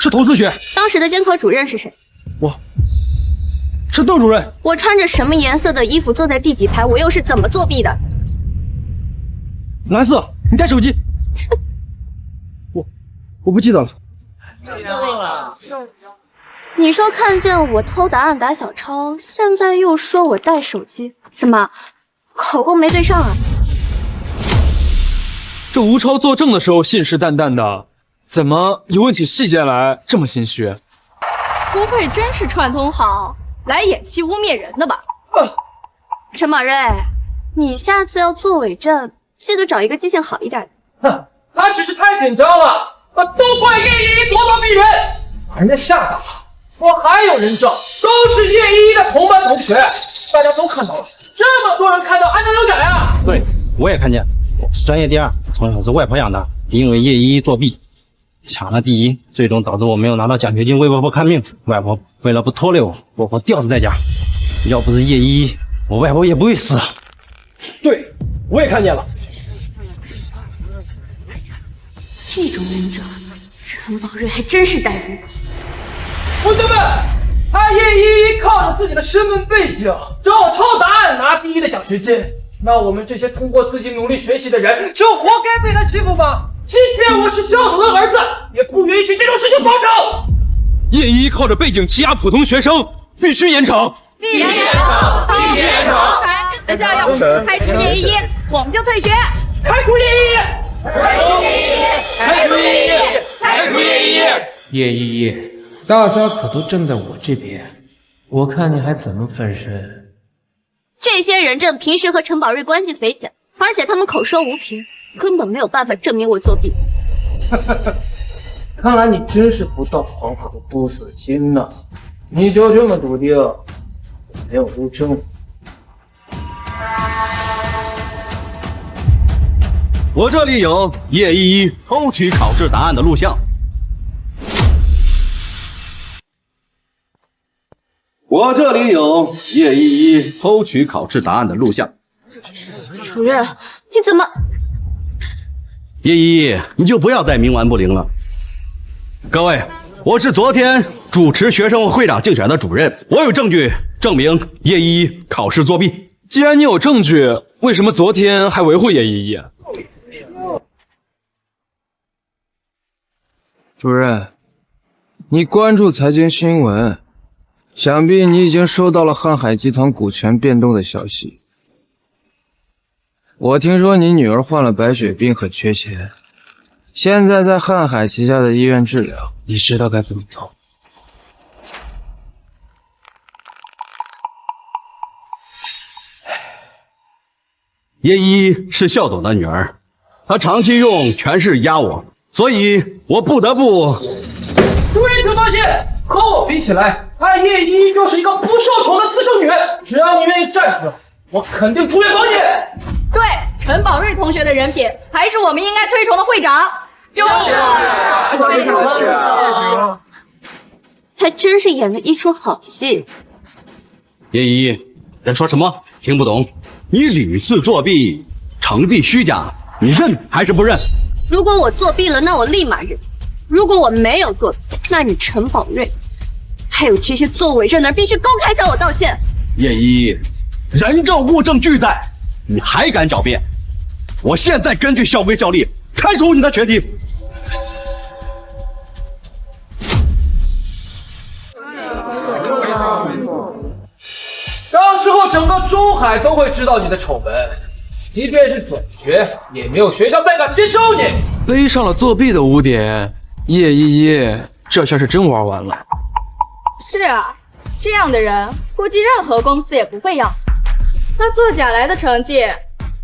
是童思学。当时的监考主任是谁？是邓主任。我穿着什么颜色的衣服坐在第几排？我又是怎么作弊的？蓝色，你带手机。我不记得了。你说看见我偷答案打小抄，现在又说我带手机，怎么口供没对上啊？这吴超作证的时候信誓旦旦的，怎么一问起细节来这么心虚？不会真是串通好来演戏污蔑人的吧？陈宝瑞，你下次要做伪证，记得找一个记性好一点的。哼，他只是太紧张了，都怪叶依依咄咄逼人，把人家吓到了。我还有人证，都是叶依依的同班同学，大家都看到了，这么多人看到还能有假呀？对，我也看见，我是专业第二，从小是外婆养的，因为叶依依作弊，抢了第一，最终导致我没有拿到奖学金，为外婆看病。外婆为了不拖累我，我吊死在家。要不是叶依依，我外婆也不会死。对，我也看见了。这种人证，陈宝瑞还真是歹毒。同学们，他叶依依靠着自己的身份背景，照抄答案拿第一的奖学金，那我们这些通过自己努力学习的人，就活该被他欺负吗？即便我是校董的儿子，也不允许这种事情发生。叶依依靠着背景欺压普通学生，必须严惩！必须严惩！必须严惩！学校要开除叶依依，我们就退学。开除叶依依！开除叶依依！开除叶依依！开除叶依依！叶依依，大家可都站在我这边，我看你还怎么翻身。这些人证平时和陈宝瑞关系匪浅，而且他们口说无凭，根本没有办法证明我作弊。看来你真是不到黄河不死心呐！你就这么笃定没有物证？我这里有叶依依偷取考试答案的录像。我这里有叶依依偷取考试答案的录像。主任，你怎么？叶依依，你就不要再冥顽不灵了。各位，我是昨天主持学生会长竞选的主任，我有证据证明叶依依考试作弊。既然你有证据，为什么昨天还维护叶依依？主任，你关注财经新闻，想必你已经收到了瀚海集团股权变动的消息。我听说你女儿患了白血病，很缺钱，现在在瀚海旗下的医院治疗，你知道该怎么做。叶一是校董的女儿，她长期用权势压我，所以我不得不。主任，请放心，和我比起来，叶一就是一个不受宠的私生女。只要你愿意站出来，我肯定出面帮你。对，陈宝瑞同学的人品还是我们应该推崇的会长。就是，还真是演了一出好戏。叶一，在说什么？听不懂。你屡次作弊，成绩虚假，你认还是不认？如果我作弊了，那我立马认；如果我没有作弊，那你陈宝瑞还有这些作伪证的人必须公开向我道歉。叶一，人证物证俱在，你还敢狡辩？我现在根据校规效力，开除你的全体。到时候整个中海都会知道你的丑闻，即便是转学，也没有学校再敢接收你。背上了作弊的污点，叶依依，这下是真玩完了。是啊，这样的人估计任何公司也不会要。他作假来的成绩，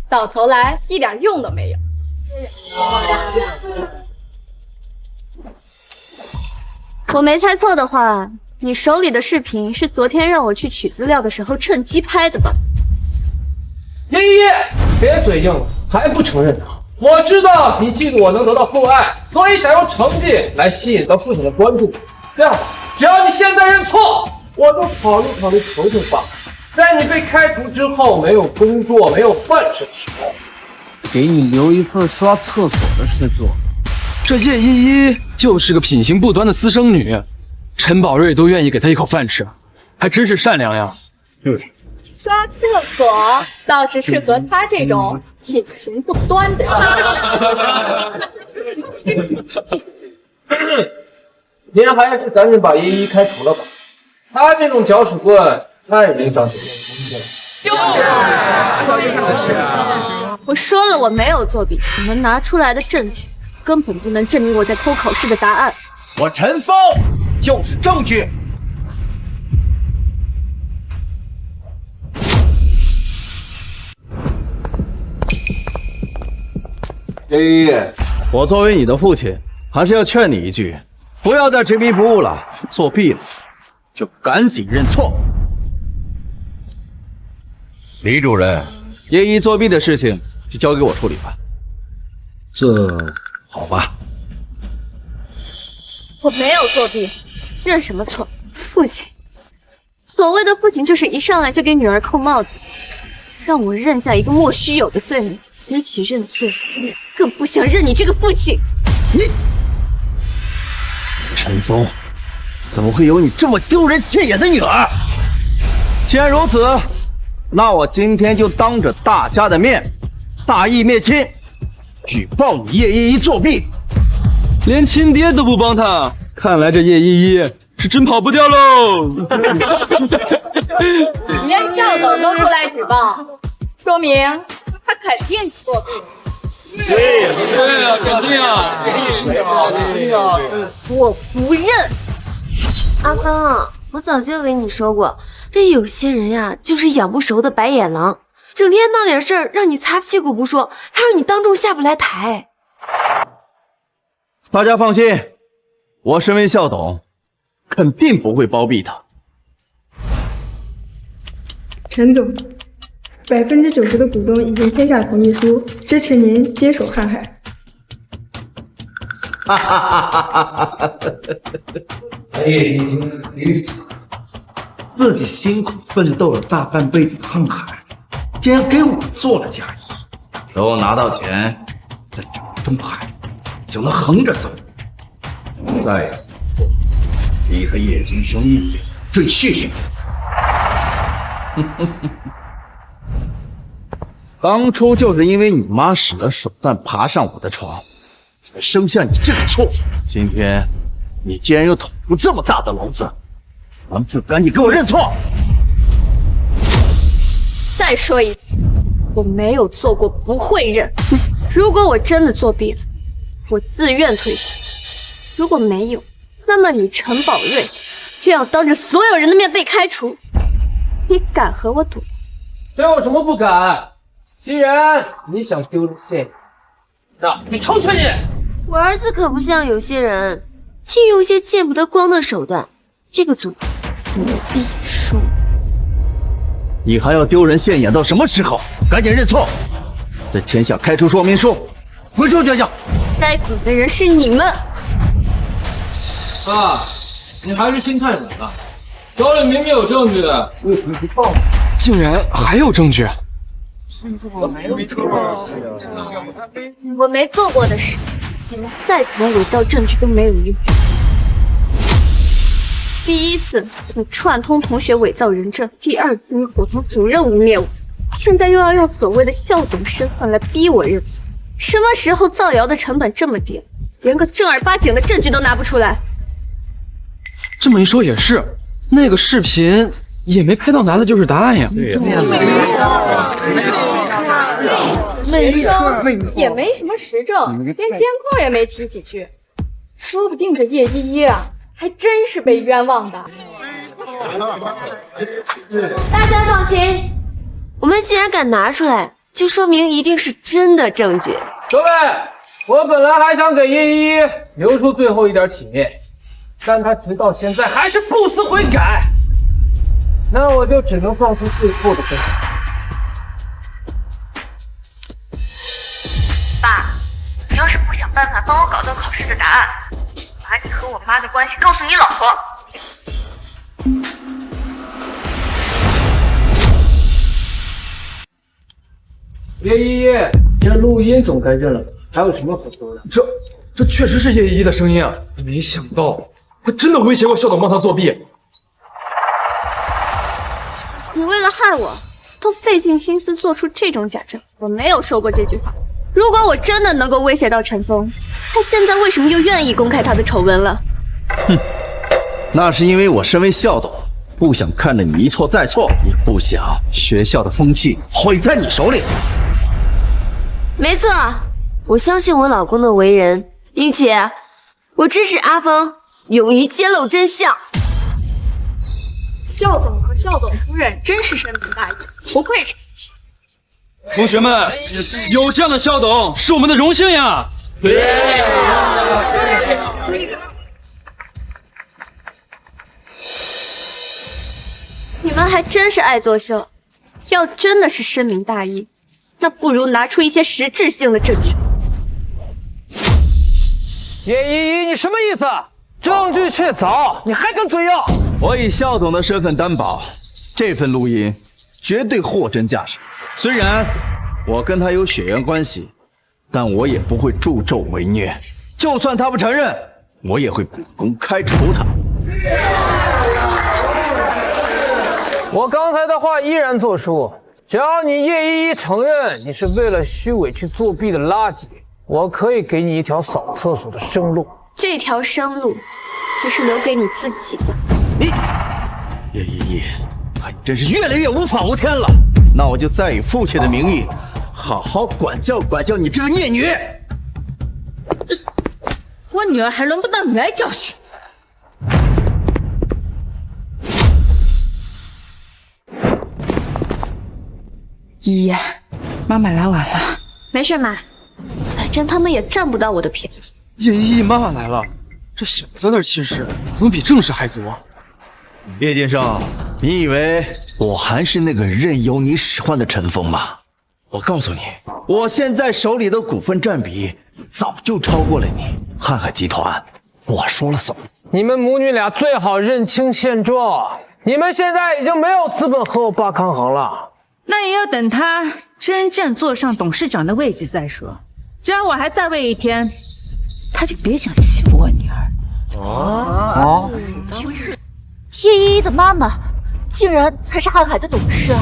到头来一点用都没有。我没猜错的话，你手里的视频是昨天让我去取资料的时候趁机拍的吧？叶依依，别嘴硬了，还不承认呢？我知道你嫉妒我能得到父爱，所以想用成绩来吸引到父亲的关注。这样，只要你现在认错，我就考虑从轻放。在你被开除之后，没有工作、没有饭吃的时候，给你留一份刷厕所的事做。这叶依依就是个品行不端的私生女，陈宝瑞都愿意给她一口饭吃，还真是善良呀。就是。刷厕所倒是适合他这种品行不端的人。您还是赶紧把叶依依开除了吧，他这种搅屎棍太影响学生的风气了。我说了我没有作弊，你们拿出来的证据根本不能证明我在偷考试的答案。我陈峰就是证据。叶依依，我作为你的父亲，还是要劝你一句，不要再执迷不悟了。作弊了，就赶紧认错。李主任，叶依作弊的事情就交给我处理吧。这好吧。我没有作弊，认什么错？父亲，所谓的父亲就是一上来就给女儿扣帽子，让我认下一个莫须有的罪名。比起认罪，更不想认你这个父亲。你，陈峰，怎么会有你这么丢人现眼的女儿？既然如此，那我今天就当着大家的面，大义灭亲，举报你叶依依作弊。连亲爹都不帮他，看来这叶依依是真跑不掉喽。连校董都出来举报，说明他肯定是作弊。对呀，肯定啊！我不认。阿刚，我早就跟你说过，这有些人呀，就是养不熟的白眼狼，整天闹点事儿，让你擦屁股不说，还让你当众下不来台。大家放心，我身为校董，肯定不会包庇他。陈总，90%的股东已经签下同意书，支持您接手瀚海。哈哈哈哈哈！叶依依死，自己辛苦奋斗了大半辈子的瀚海，竟然给我做了嫁衣。等我拿到钱，在整个中海就能横着走。再逼他叶金生赘婿。当初就是因为你妈使了手段爬上我的床，才生下你这个错。今天你竟然又捅出这么大的娄子，还不赶紧给我认错！再说一次，我没有做过，不会认。如果我真的作弊了，我自愿退学；如果没有，那么你陈宝瑞就要当着所有人的面被开除。你敢和我赌？这有什么不敢？既然你想丢人现眼，那你成全你！我儿子可不像有些人，竟用些见不得光的手段。这个赌你必输。你还要丢人现眼到什么时候？赶紧认错，再签下开除说明书，滚出学校！该滚的人是你们。爸，你还是心太软了。手里明明有证据的，为什么不放？竟然还有证据！我没做过的事，你们再怎么伪造证据都没有用。第一次你串通同学伪造人证，第二次你伙同主任污蔑我，现在又要用所谓的校董身份来逼我认错。什么时候造谣的成本这么低，连个正儿八经的证据都拿不出来？这么一说也是，那个视频也没拍到拿的就是答案呀。对呀。美声也没什么实证，连监控也没提几句，说不定这叶依依啊，还真是被冤枉的。大家放心，我们既然敢拿出来，就说明一定是真的证据。各位，我本来还想给叶依依留出最后一点体面，但她直到现在还是不思悔改，那我就只能放出最后的真相。爸，你要是不想办法帮我搞到考试的答案，把你和我妈的关系告诉你老婆。叶依依，这录音总该认了吧？还有什么可说的？这确实是叶依依的声音啊！没想到他真的威胁过校董帮他作弊。你为了害我，都费尽心思做出这种假证。我没有说过这句话。如果我真的能够威胁到陈峰，他现在为什么又愿意公开他的丑闻了？哼，那是因为我身为校董，不想看着你一错再错，也不想学校的风气毁在你手里。没错，我相信我老公的为人，并且我支持阿峰勇于揭露真相。校董和校董夫人真是深明大义，不愧是夫妻。同学们，有这样的校董是我们的荣幸呀！你们还真是爱作秀，要真的是深明大义，那不如拿出一些实质性的证据。叶依依，你什么意思？证据确凿，你还敢嘴要？我以校董的身份担保，这份录音绝对货真价实。虽然我跟他有血缘关系，但我也不会助纣为虐。就算他不承认，我也会公开除他。我刚才的话依然作数，只要你叶依依承认你是为了虚伪去作弊的垃圾，我可以给你一条扫厕所的生路。这条生路不是留给你自己的。叶依依，你真是越来越无法无天了。那我就再以父亲的名义，好好管教管教你这个孽女。我女儿还轮不到你来教训。依依，妈妈来晚了。没事妈，反正他们也占不到我的便宜。叶依依妈妈来了，这小子的气势怎么比正室还足啊？叶剑生，你以为我还是那个任由你使唤的陈峰吗？我告诉你，我现在手里的股份占比早就超过了你。瀚海集团，我说了算。你们母女俩最好认清现状，你们现在已经没有资本和我爸抗衡了。那也要等他真正坐上董事长的位置再说。只要我还在位一天，他就别想欺负我女儿。叶依依的妈妈竟然才是瀚海的董事。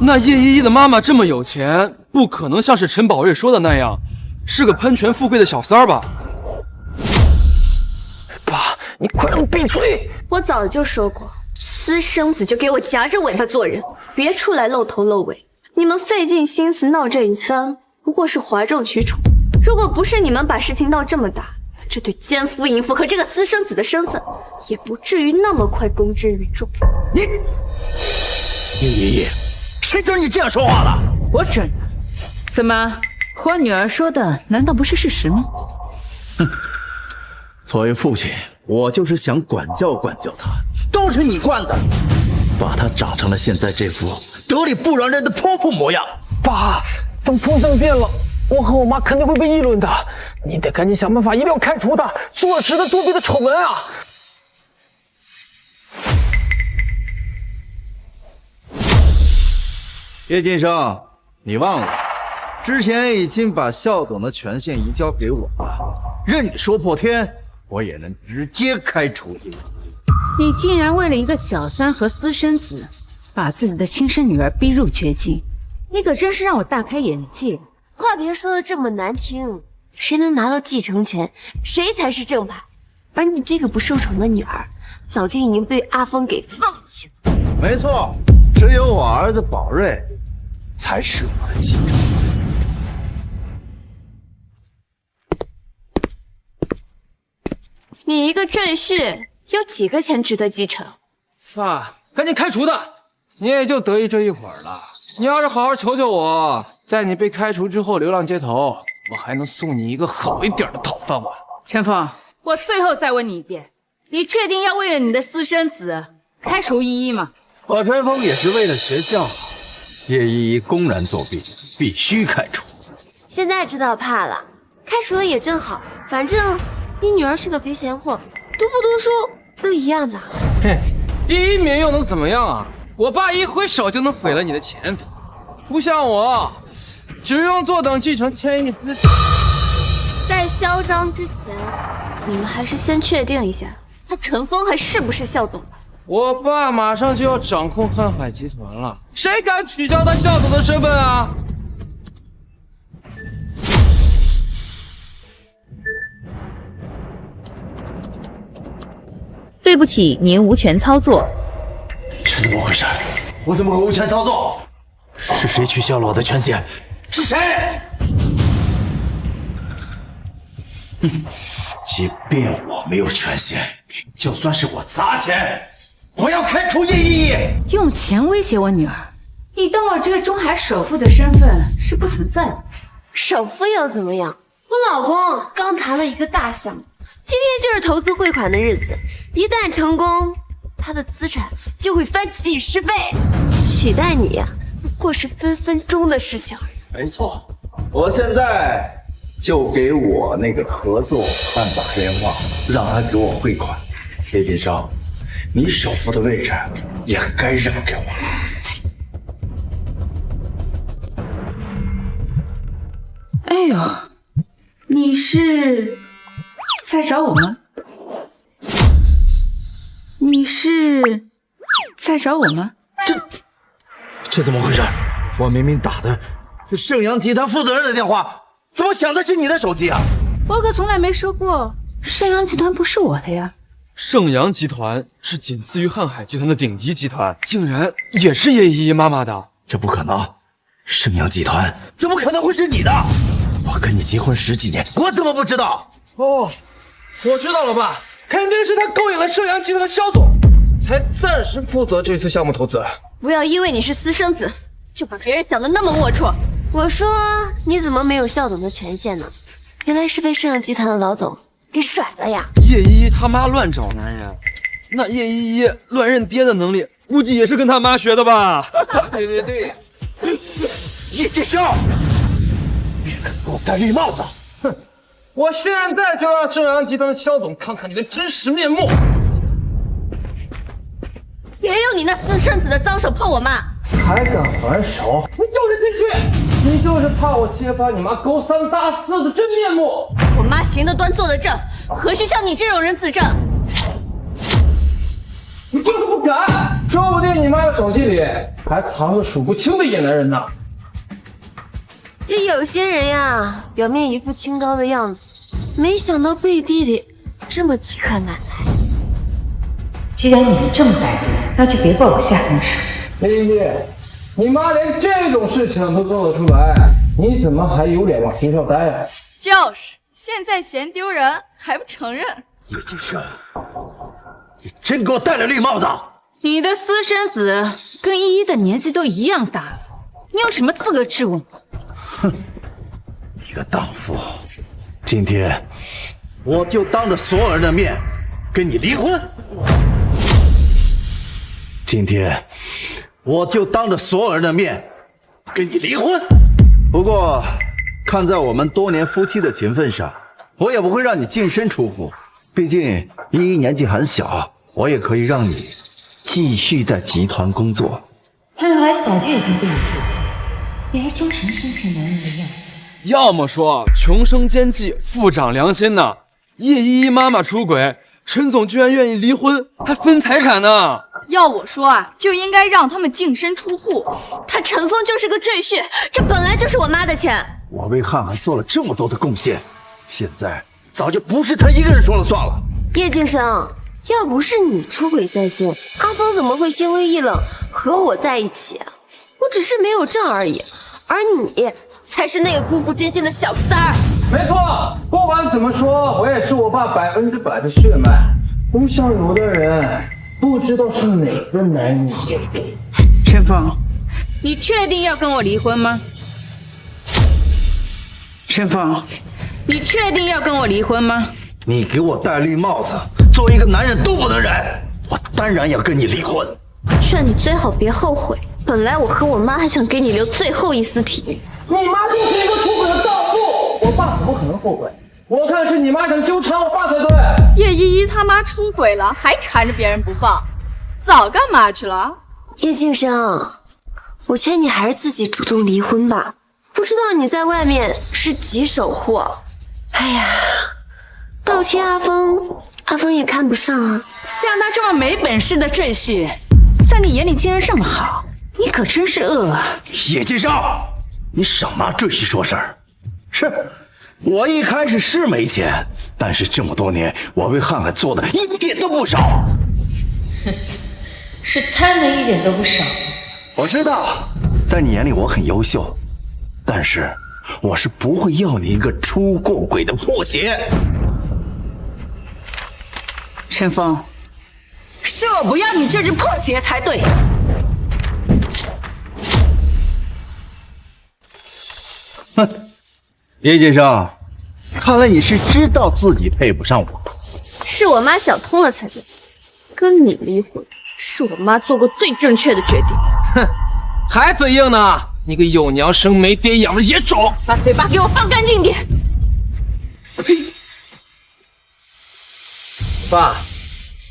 那叶依依的妈妈这么有钱，不可能像是陈宝瑞说的那样，是个喷泉富贵的小三儿吧？爸，你快让我闭嘴！我早就说过，私生子就给我夹着尾巴做人，别出来露头露尾。你们费尽心思闹这一番，不过是哗众取宠。如果不是你们把事情闹这么大，这对奸夫淫妇和这个私生子的身份，也不至于那么快公之于众。你，叶爷爷，谁准你这样说话了？我准。怎么，我女儿说的难道不是事实吗？哼，作为父亲，我就是想管教管教她，都是你惯的，把她长成了现在这副得理不饶人的泼妇模样。爸，等风向变了，我和我妈肯定会被议论的。你得赶紧想办法，一定要开除他，坐实他作弊的丑闻啊！叶晋生，你忘了，之前已经把校董的权限移交给我了，任你说破天，我也能直接开除你。你竟然为了一个小三和私生子，把自己的亲生女儿逼入绝境，你可真是让我大开眼界。话别说的这么难听，谁能拿到继承权，谁才是正牌。而你这个不受宠的女儿，早就已经被阿峰给放弃了。没错，只有我儿子宝瑞才是我的继承人。你一个赘婿，有几个钱值得继承？爸，赶紧开除他！你也就得意这一会儿了。你要是好好求求我，在你被开除之后流浪街头，我还能送你一个好一点的讨饭碗。陈峰，我最后再问你一遍，你确定要为了你的私生子开除依依吗？我陈峰也是为了学校好，叶依依公然作弊，必须开除。现在知道怕了，开除了也正好，反正你女儿是个赔钱货，读不读书都一样的。哼，第一名又能怎么样啊？我爸一挥手就能毁了你的前途，不像我，只用坐等继承迁移资产。在嚣张之前，你们还是先确定一下，他陈峰还是不是校董吧？我爸马上就要掌控瀚海集团了，谁敢取消他校董的身份啊？对不起，您无权操作。是怎么回事？我怎么会无权操作？是谁取消了我的权限？是谁？即便我没有权限，就算是我砸钱，我要开除叶依依。用钱威胁我女儿，你当我这个中海首富的身份是不存在的？首富又怎么样？我老公刚谈了一个大项目，今天就是投资汇款的日子，一旦成功，他的资产就会翻几10倍，取代你呀，不过是分分钟的事情而已。没错，我现在就给我那个合作伙伴打电话，让他给我汇款。叶晋生，你首富的位置也该让给我了。哎呦，你是在找我吗？你是在找我吗？这怎么回事？我明明打的是盛阳集团负责人的电话，怎么响的是你的手机啊？我可从来没说过盛阳集团不是我的呀。盛阳集团是仅次于瀚海集团的顶级集团，竟然也是叶依依妈妈的？这不可能！盛阳集团怎么可能会是你的？我跟你结婚10几年，我怎么不知道？哦，我知道了吧，肯定是他勾引了盛阳集团的肖总，才暂时负责这次项目投资。不要因为你是私生子，就把别人想的那么龌龊。我说你怎么没有校董的权限呢？原来是被盛阳集团的老总给甩了呀！叶依依他妈乱找男人，那叶依依乱认爹的能力，估计也是跟他妈学的吧？对，叶晋生，别敢给我戴绿帽子！哼，我现在就让盛阳集团的肖总看看你的真实面目。别用你那私生子的脏手碰我妈！还敢还手？你就是进去！你就是怕我揭发你妈勾三搭四的真面目！我妈行得端坐得正，何须向你这种人自证？你就是不敢，说不定你妈的手机里还藏着数不清的野男人呢。这有些人呀，表面一副清高的样子，没想到背地里这么饥渴难耐。既然你们这么歹毒，那就别怪我下狠手。叶依依，你妈连这种事情都做得出来，你怎么还有脸往学校待啊？就是，现在嫌丢人还不承认。叶金生，你真给我戴了绿帽子！你的私生子跟依依的年纪都一样大了，你有什么资格质问我？哼，你个荡妇！今天我就当着所有人的面跟你离婚。今天我就当着所有人的面跟你离婚。不过，看在我们多年夫妻的情分上，我也不会让你净身出户。毕竟依依年纪很小，我也可以让你继续在集团工作。汉海早就已经被你祝福，你还装什么深情男人的样子？要么说穷生奸计，富长良心呢。叶依依妈妈出轨，陈总居然愿意离婚，还分财产呢。要我说啊，就应该让他们净身出户。他陈峰就是个赘婿，这本来就是我妈的钱。我为汉海做了这么多的贡献，现在早就不是他一个人说了算了。叶敬生，要不是你出轨在先，阿峰怎么会心灰意冷和我在一起？我只是没有证而已，而你才是那个辜负真心的小三儿。没错，不管怎么说，我也是我爸100%的血脉，不像有的人不知道是哪个男人先给。陈峰，你确定要跟我离婚吗？陈峰，你确定要跟我离婚吗？你给我戴绿帽子，作为一个男人都不能忍，我当然要跟你离婚。劝你最好别后悔，本来我和我妈还想给你留最后一丝体面。你妈就是一个出轨的荡妇，我爸怎么可能后悔？我看是你妈想纠缠我爸才对。叶依依他妈出轨了，还缠着别人不放，早干嘛去了？叶敬生，我劝你还是自己主动离婚吧。不知道你在外面是棘手货。哎呀，倒贴阿峰也看不上啊。像他这么没本事的赘婿，在你眼里竟然这么好，你可真是恶啊！叶金生，你少拿赘婿说事儿。是，我一开始是没钱，但是这么多年，我为汉海做的一点都不少。哼，是贪的一点都不少。我知道，在你眼里我很优秀，但是我是不会要你一个出过轨的破鞋。陈峰，是我不要你这只破鞋才对。哼，叶先生，看来你是知道自己配不上我。是我妈想通了才对，跟你离婚是我妈做过最正确的决定。哼，还嘴硬呢！你个有娘生没爹养的野种，把嘴巴给我放干净点。爸，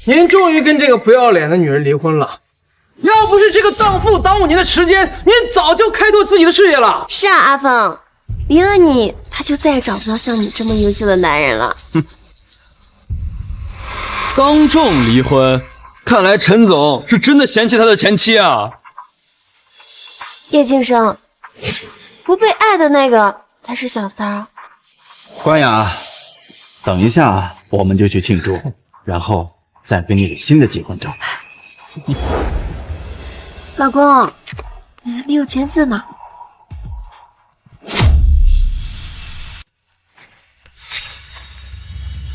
您终于跟这个不要脸的女人离婚了。要不是这个荡妇耽误您的时间，您早就开拓自己的事业了。是啊，阿峰，离了你，他就再也找不到像你这么优秀的男人了。当众离婚，看来陈总是真的嫌弃他的前妻啊。叶敬生，不被爱的那个才是小三儿。关雅，等一下我们就去庆祝，然后再给你新的结婚证。老公，你还没有签字吗？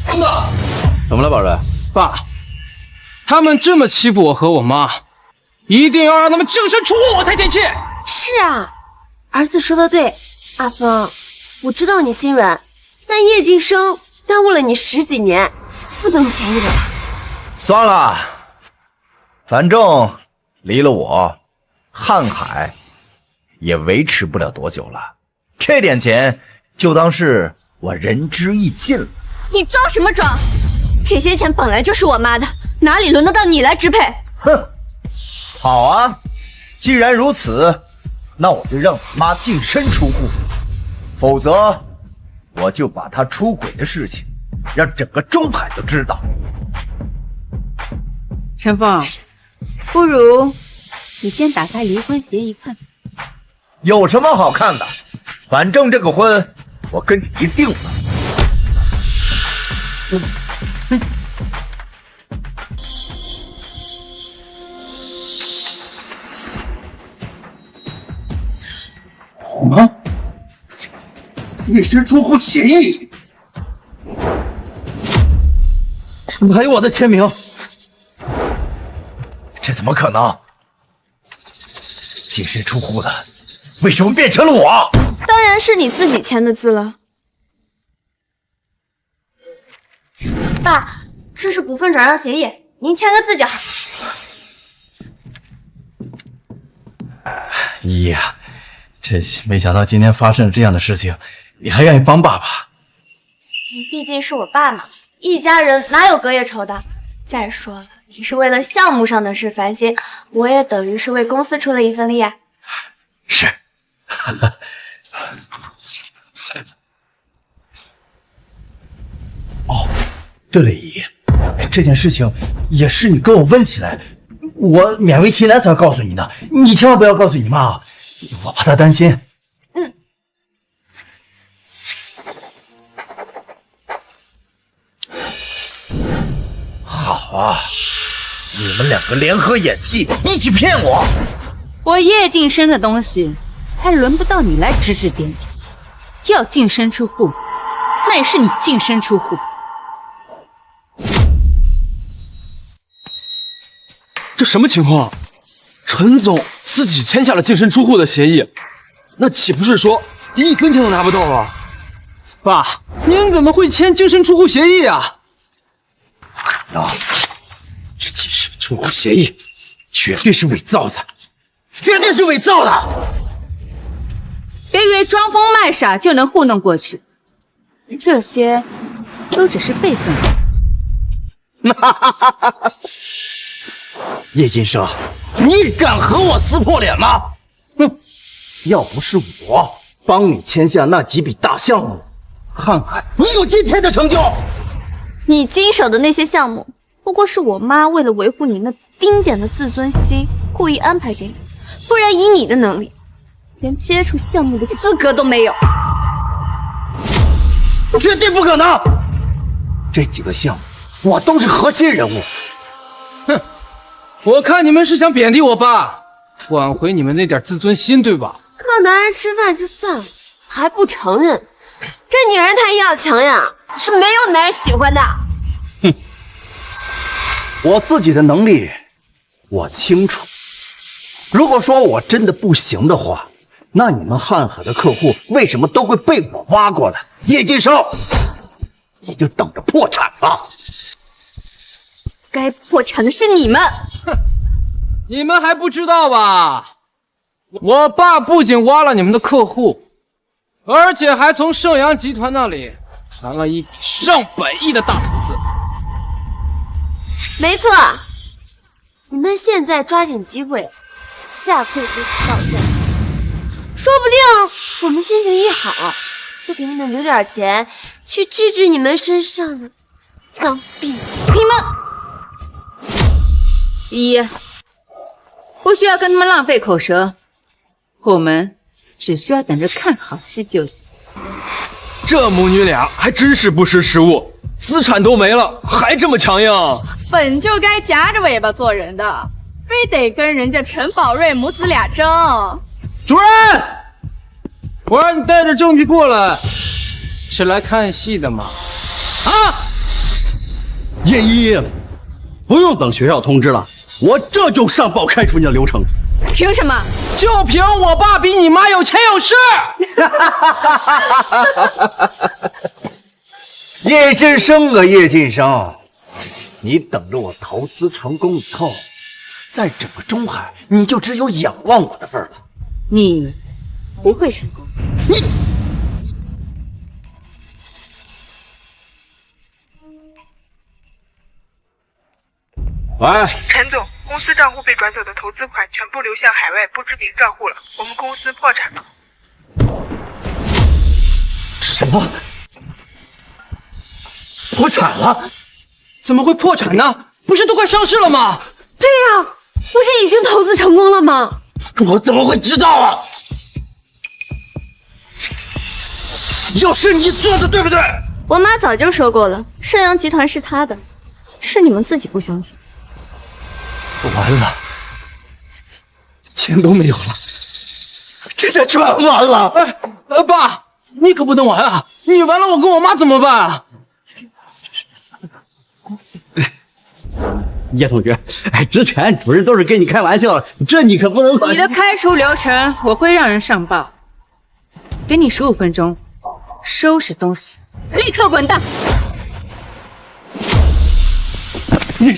等等，怎么了，宝瑞？爸，他们这么欺负我和我妈，一定要让他们净身出户，我才解气。是啊，儿子说的对，阿峰，我知道你心软，但叶敬生耽误了你10几年，不能便宜了他。算了，反正离了我，瀚海也维持不了多久了，这点钱就当是我仁至义尽了。你装什么装？这些钱本来就是我妈的，哪里轮得到你来支配？哼，好啊，既然如此，那我就让你妈净身出户，否则我就把她出轨的事情让整个中海都知道。陈峰，不如你先打开离婚协议看。有什么好看的？反正这个婚我跟你一定了。什么？净身出户协议？怎么还有我的签名？这怎么可能？净身出户的，为什么变成了我？当然是你自己签的字了。爸，这是股份转让协议，您签个字就好。依依啊，这没想到今天发生了这样的事情，你还愿意帮爸爸？您毕竟是我爸嘛，一家人哪有隔夜仇的？再说了，你是为了项目上的事烦心，我也等于是为公司出了一份力啊。是。哦，对了，依依，这件事情也是你跟我问起来，我勉为其难才告诉你的，你千万不要告诉你妈啊，我怕她担心。好啊，你们两个联合演戏，一起骗我。我叶晋升的东西，还轮不到你来指指点点。要净身出户，那也是你净身出户。这什么情况？陈总自己签下了净身出户的协议，那岂不是说1分钱都拿不到啊？爸，您怎么会签净身出户协议啊？这净身出户协议绝对是伪造的，绝对是伪造的！别以为装疯卖傻就能糊弄过去，这些都只是辈分。叶晋升，你敢和我撕破脸吗？哼！要不是我帮你签下那几笔大项目，瀚海你有今天的成就。你经手的那些项目，不过是我妈为了维护你那丁点的自尊心，故意安排给你，不然以你的能力，连接触项目的资格都没有。绝对不可能！这几个项目，我都是核心人物。哼，我看你们是想贬低我爸，挽回你们那点自尊心，对吧？靠男人吃饭就算了，还不承认，这女人太要强呀，是没有男人喜欢的。哼，我自己的能力我清楚。如果说我真的不行的话，那你们瀚海的客户为什么都会被我挖过来？叶晋升，你就等着破产吧！该破产的是你们！哼，你们还不知道吧？我爸不仅挖了你们的客户，而且还从盛阳集团那里谈了一笔上百亿的大投资。没错，你们现在抓紧机会，下次给我道歉，说不定我们心情一好，就给你们留点钱，去治治你们身上的脏病。你们，依依，不需要跟他们浪费口舌，我们只需要等着看好戏就行。这母女俩还真是不识时务，资产都没了，还这么强硬。本就该夹着尾巴做人的，非得跟人家陈宝瑞母子俩争。主任，我让你带着证据过来，是来看戏的吗？啊！叶一，不用等学校通知了，我这就上报开除你的流程。凭什么？就凭我爸比你妈有钱有势！叶晋升啊，叶晋升，你等着我投资成功以后，在整个中海，你就只有仰望我的份了。你不会成功。你。喂，陈总，公司账户被转走的投资款全部流向海外不知名账户了，我们公司破产了。什么？破产了？怎么会破产呢？不是都快上市了吗？对呀，不是已经投资成功了吗？我怎么会知道啊？又是你做的，对不对？我妈早就说过了，盛阳集团是她的，是你们自己不相信。完了，钱都没有了，这这全完了！爸，你可不能完啊！你完了，我跟我妈怎么办啊？叶同学，之前主任都是跟你开玩笑，这你可不能。你的开除流程我会让人上报，给你15分钟，收拾东西，立刻滚蛋！叶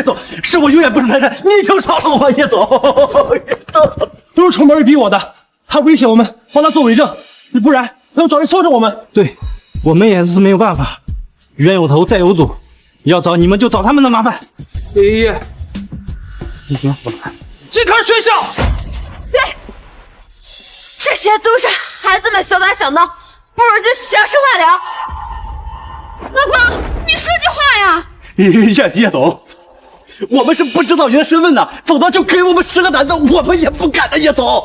总，是我有眼不识泰山，你就饶了我，叶总。都是程宝瑞逼我的，他威胁我们帮他做伪证，不然他要找人收拾我们。对，我们也是没有办法，冤有头债有主，要找你们就找他们的麻烦。叶依依，你别胡来，这可是学校。对，这些都是孩子们小打小闹，不如就小事化了。老公，你说句话呀！叶总，我们是不知道您的身份的，否则就给我们10个胆子，我们也不敢的。叶总，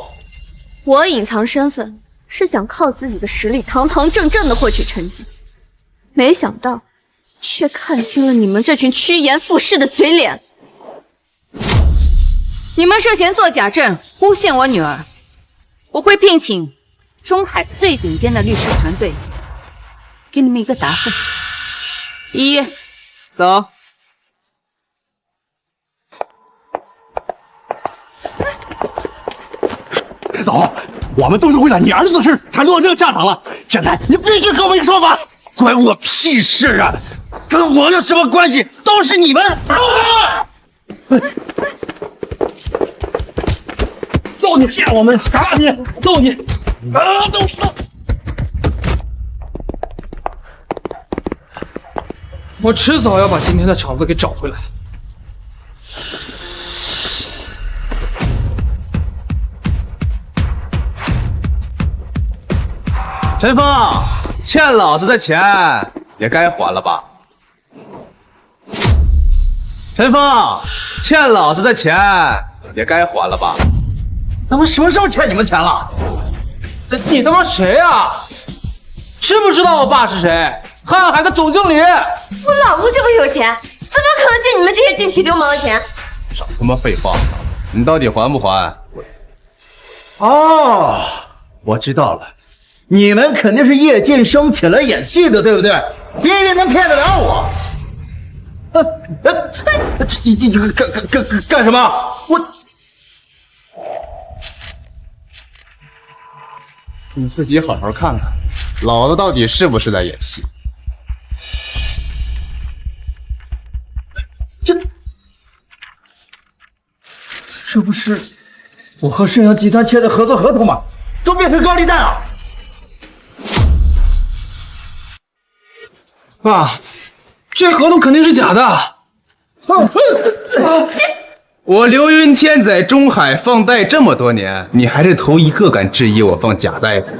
我隐藏身份是想靠自己的实力堂堂正正的获取成绩，没想到却看清了你们这群趋炎附势的嘴脸。你们涉嫌作假证，诬陷我女儿，我会聘请中海最顶尖的律师团队，给你们一个答复。依依，走。陈总，我们都是为了你儿子的事才落这个下场了，现在你必须给我们一个说法。关我屁事啊！跟我有什么关系？都是你们！揍你骗我们，打你，揍你！都死！我迟早要把今天的场子给找回来。陈峰，欠老子的钱也该还了吧？陈峰，欠老子的钱也该还了吧？他们什么时候欠你们钱了？你他妈谁啊？知不知道我爸是谁？瀚海的总经理。我老公这么有钱，怎么可能借你们这些净痞流氓的钱？少他妈废话！你到底还不还？哦，我知道了，你们肯定是叶晋生请来演戏的，对不对？别以为能骗得了我。你干什么？你自己好好看看，老子到底是不是在演戏？这不是我和盛阳集团签的合作合同吗？怎么变成高利贷了？爸，这合同肯定是假的。我刘云天在中海放贷这么多年，你还是头一个敢质疑我放假贷的。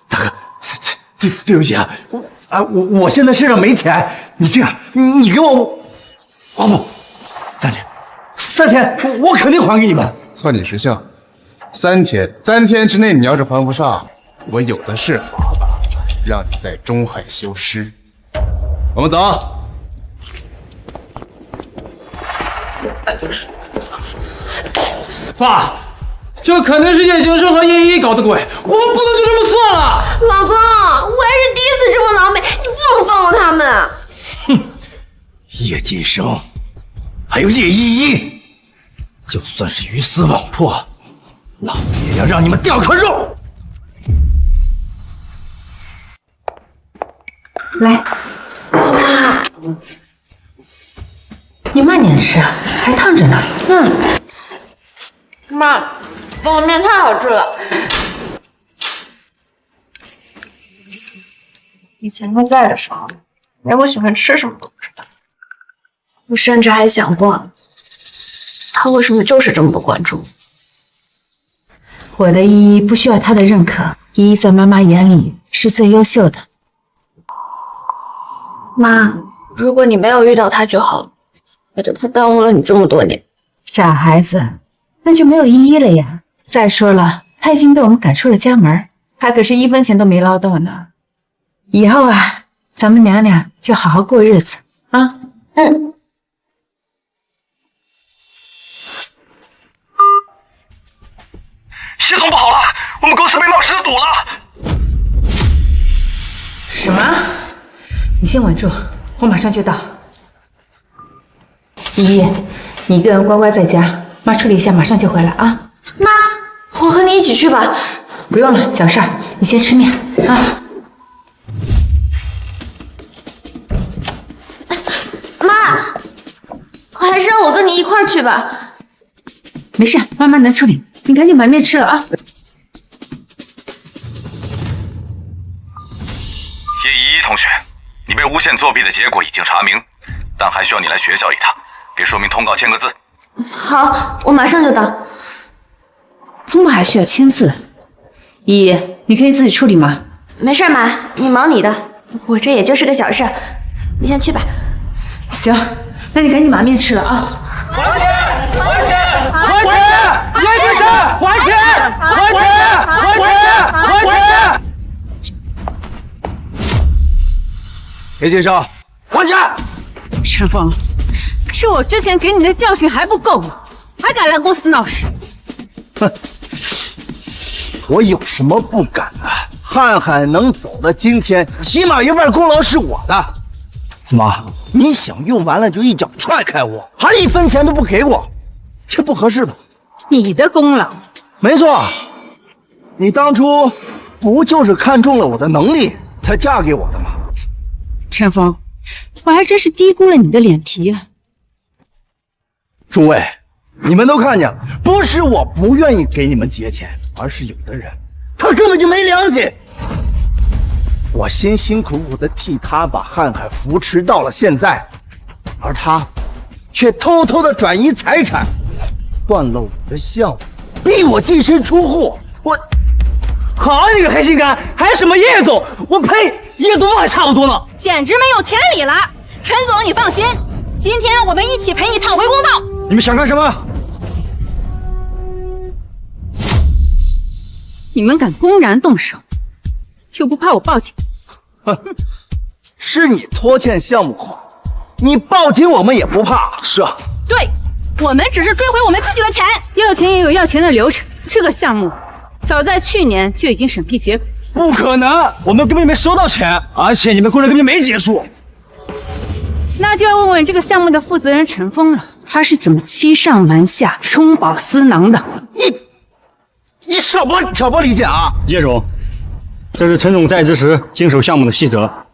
大哥，对不起啊，我现在身上没钱，你这样，你给我，哦不，3天，我肯定还给你们。算你识相，3天之内你要是还不上，我有的是法子让你在中海消失。我们走。爸，这肯定是叶行生和叶依依搞的鬼，我们不能就这么算了。老公，我还是第一次这么狼狈，你不能放过他们。哼，叶晋生，还有叶依依，就算是鱼死网破，老子也要让你们掉颗肉。来，你慢点吃，还烫着呢。妈，方便面太好吃了。以前他在的时候，连我喜欢吃什么都不知道。我甚至还想过，他为什么就是这么不关注我。我的依依不需要他的认可，依依在妈妈眼里是最优秀的。妈，如果你没有遇到他就好了，反正他耽误了你这么多年。傻孩子，那就没有依依了呀。再说了，他已经被我们赶出了家门，他可是1分钱都没捞到呢。以后啊，咱们娘俩就好好过日子啊。叶总不好了，我们公司被闹事的堵了。什么？你先稳住，我马上就到。依依，你一个人乖乖在家，妈处理一下，马上就回来啊。妈，我和你一起去吧。不用了，小事儿，你先吃面啊。妈，还是让我跟你一块儿去吧。没事，妈妈能处理，你赶紧把面吃了啊。叶依依同学，你被诬陷作弊的结果已经查明，但还需要你来学校一趟，给说明通告签个字。好，我马上就到。通报还需要签字？依依，你可以自己处理吗？没事，妈，你忙你的，我这也就是个小事，你先去吧。行，那你赶紧把面吃了啊。还钱！还钱！还钱！叶先生，还钱！还钱！还钱！还钱！叶先生，还钱！陈峰，是我之前给你的教训还不够吗？还敢来公司闹事？哼，我有什么不敢的？汉汉能走到今天，起码一半功劳是我的。怎么，你想用完了就一脚踹开我，还一分钱都不给我，这不合适吧？你的功劳？没错，你当初不就是看中了我的能力才嫁给我的吗？陈峰，我还真是低估了你的脸皮啊！诸位，你们都看见了，不是我不愿意给你们结钱，而是有的人他根本就没良心。我辛辛苦苦的替他把汉汉扶持到了现在，而他却偷偷的转移财产，断了我的项目，逼我净身出户。我，好你个黑心肝，还什么叶总？我呸，叶总还差不多呢，简直没有天理了！陈总，你放心，今天我们一起陪你讨回公道。你们想干什么？你们敢公然动手，就不怕我报警？哼，是你拖欠项目款，你报警我们也不怕。是啊，对，我们只是追回我们自己的钱。要钱也有要钱的流程，这个项目早在去年就已经审批结果。不可能，我们根本没收到钱，而且你们工程根本没结束。那就要问问这个项目的负责人陈峰了，他是怎么欺上瞒下、充饱私囊的？你少挑拨离间啊！叶总，这是陈总在职时经手项目的细则。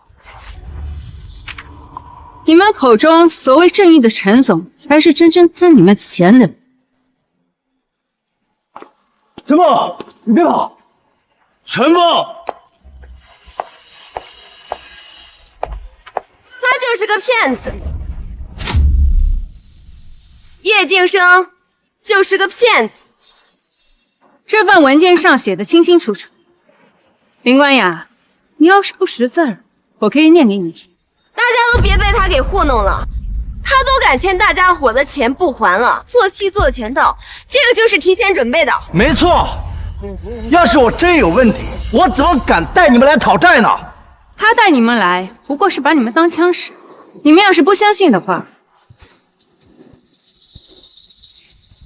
你们口中所谓正义的陈总，才是真正贪你们钱的。陈峰，你别跑！陈峰，他就是个骗子，叶晋生就是个骗子。这份文件上写的清清楚楚。林官雅，你要是不识字儿，我可以念给你听。大家都别被他给糊弄了，他都敢欠大家伙的钱不还了，做戏做全套，这个就是提前准备的。没错，要是我真有问题，我怎么敢带你们来讨债呢？他带你们来，不过是把你们当枪使。你们要是不相信的话，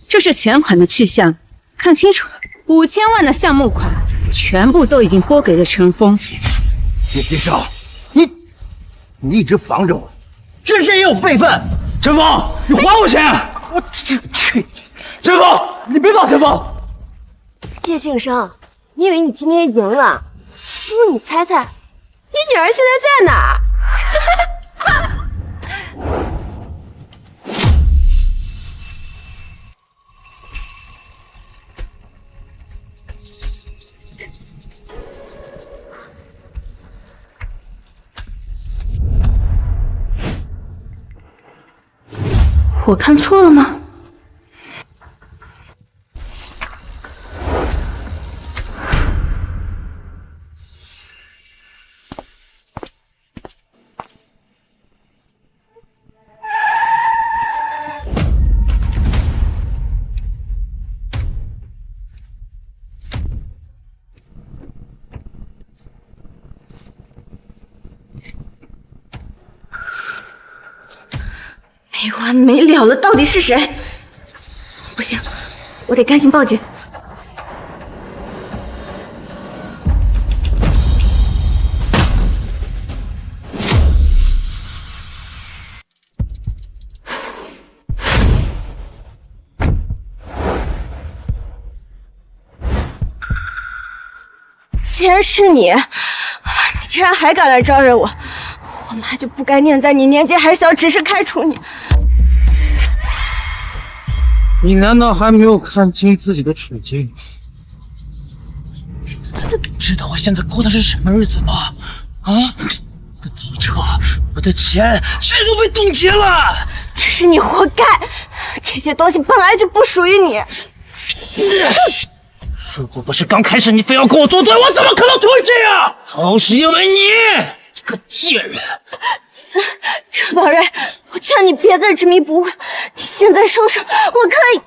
这是钱款的去向，看清楚了，5000万的项目款全部都已经拨给了陈峰。叶金生，你一直防着我，之前也有备份。陈峰，你还我钱！我去！陈峰，你别跑！陈峰，叶庆生，你以为你今天赢了？不如你猜猜，你女儿现在在哪儿？我看错了吗？没完没了了，到底是谁？不行，我得赶紧报警。既然是你，你竟然还敢来招惹我，我妈就不该念在你年纪还小，只是开除你。你难道还没有看清自己的处境？知道我现在过的是什么日子吗？啊，我的豪车，我的钱，全都被冻结了。这是你活该，这些东西本来就不属于你。如果不是刚开始你非要跟我作对，我怎么可能同意这样？都是因为你这个贱人！陈宝瑞，我劝你别再执迷不悟，你现在松手，我可以。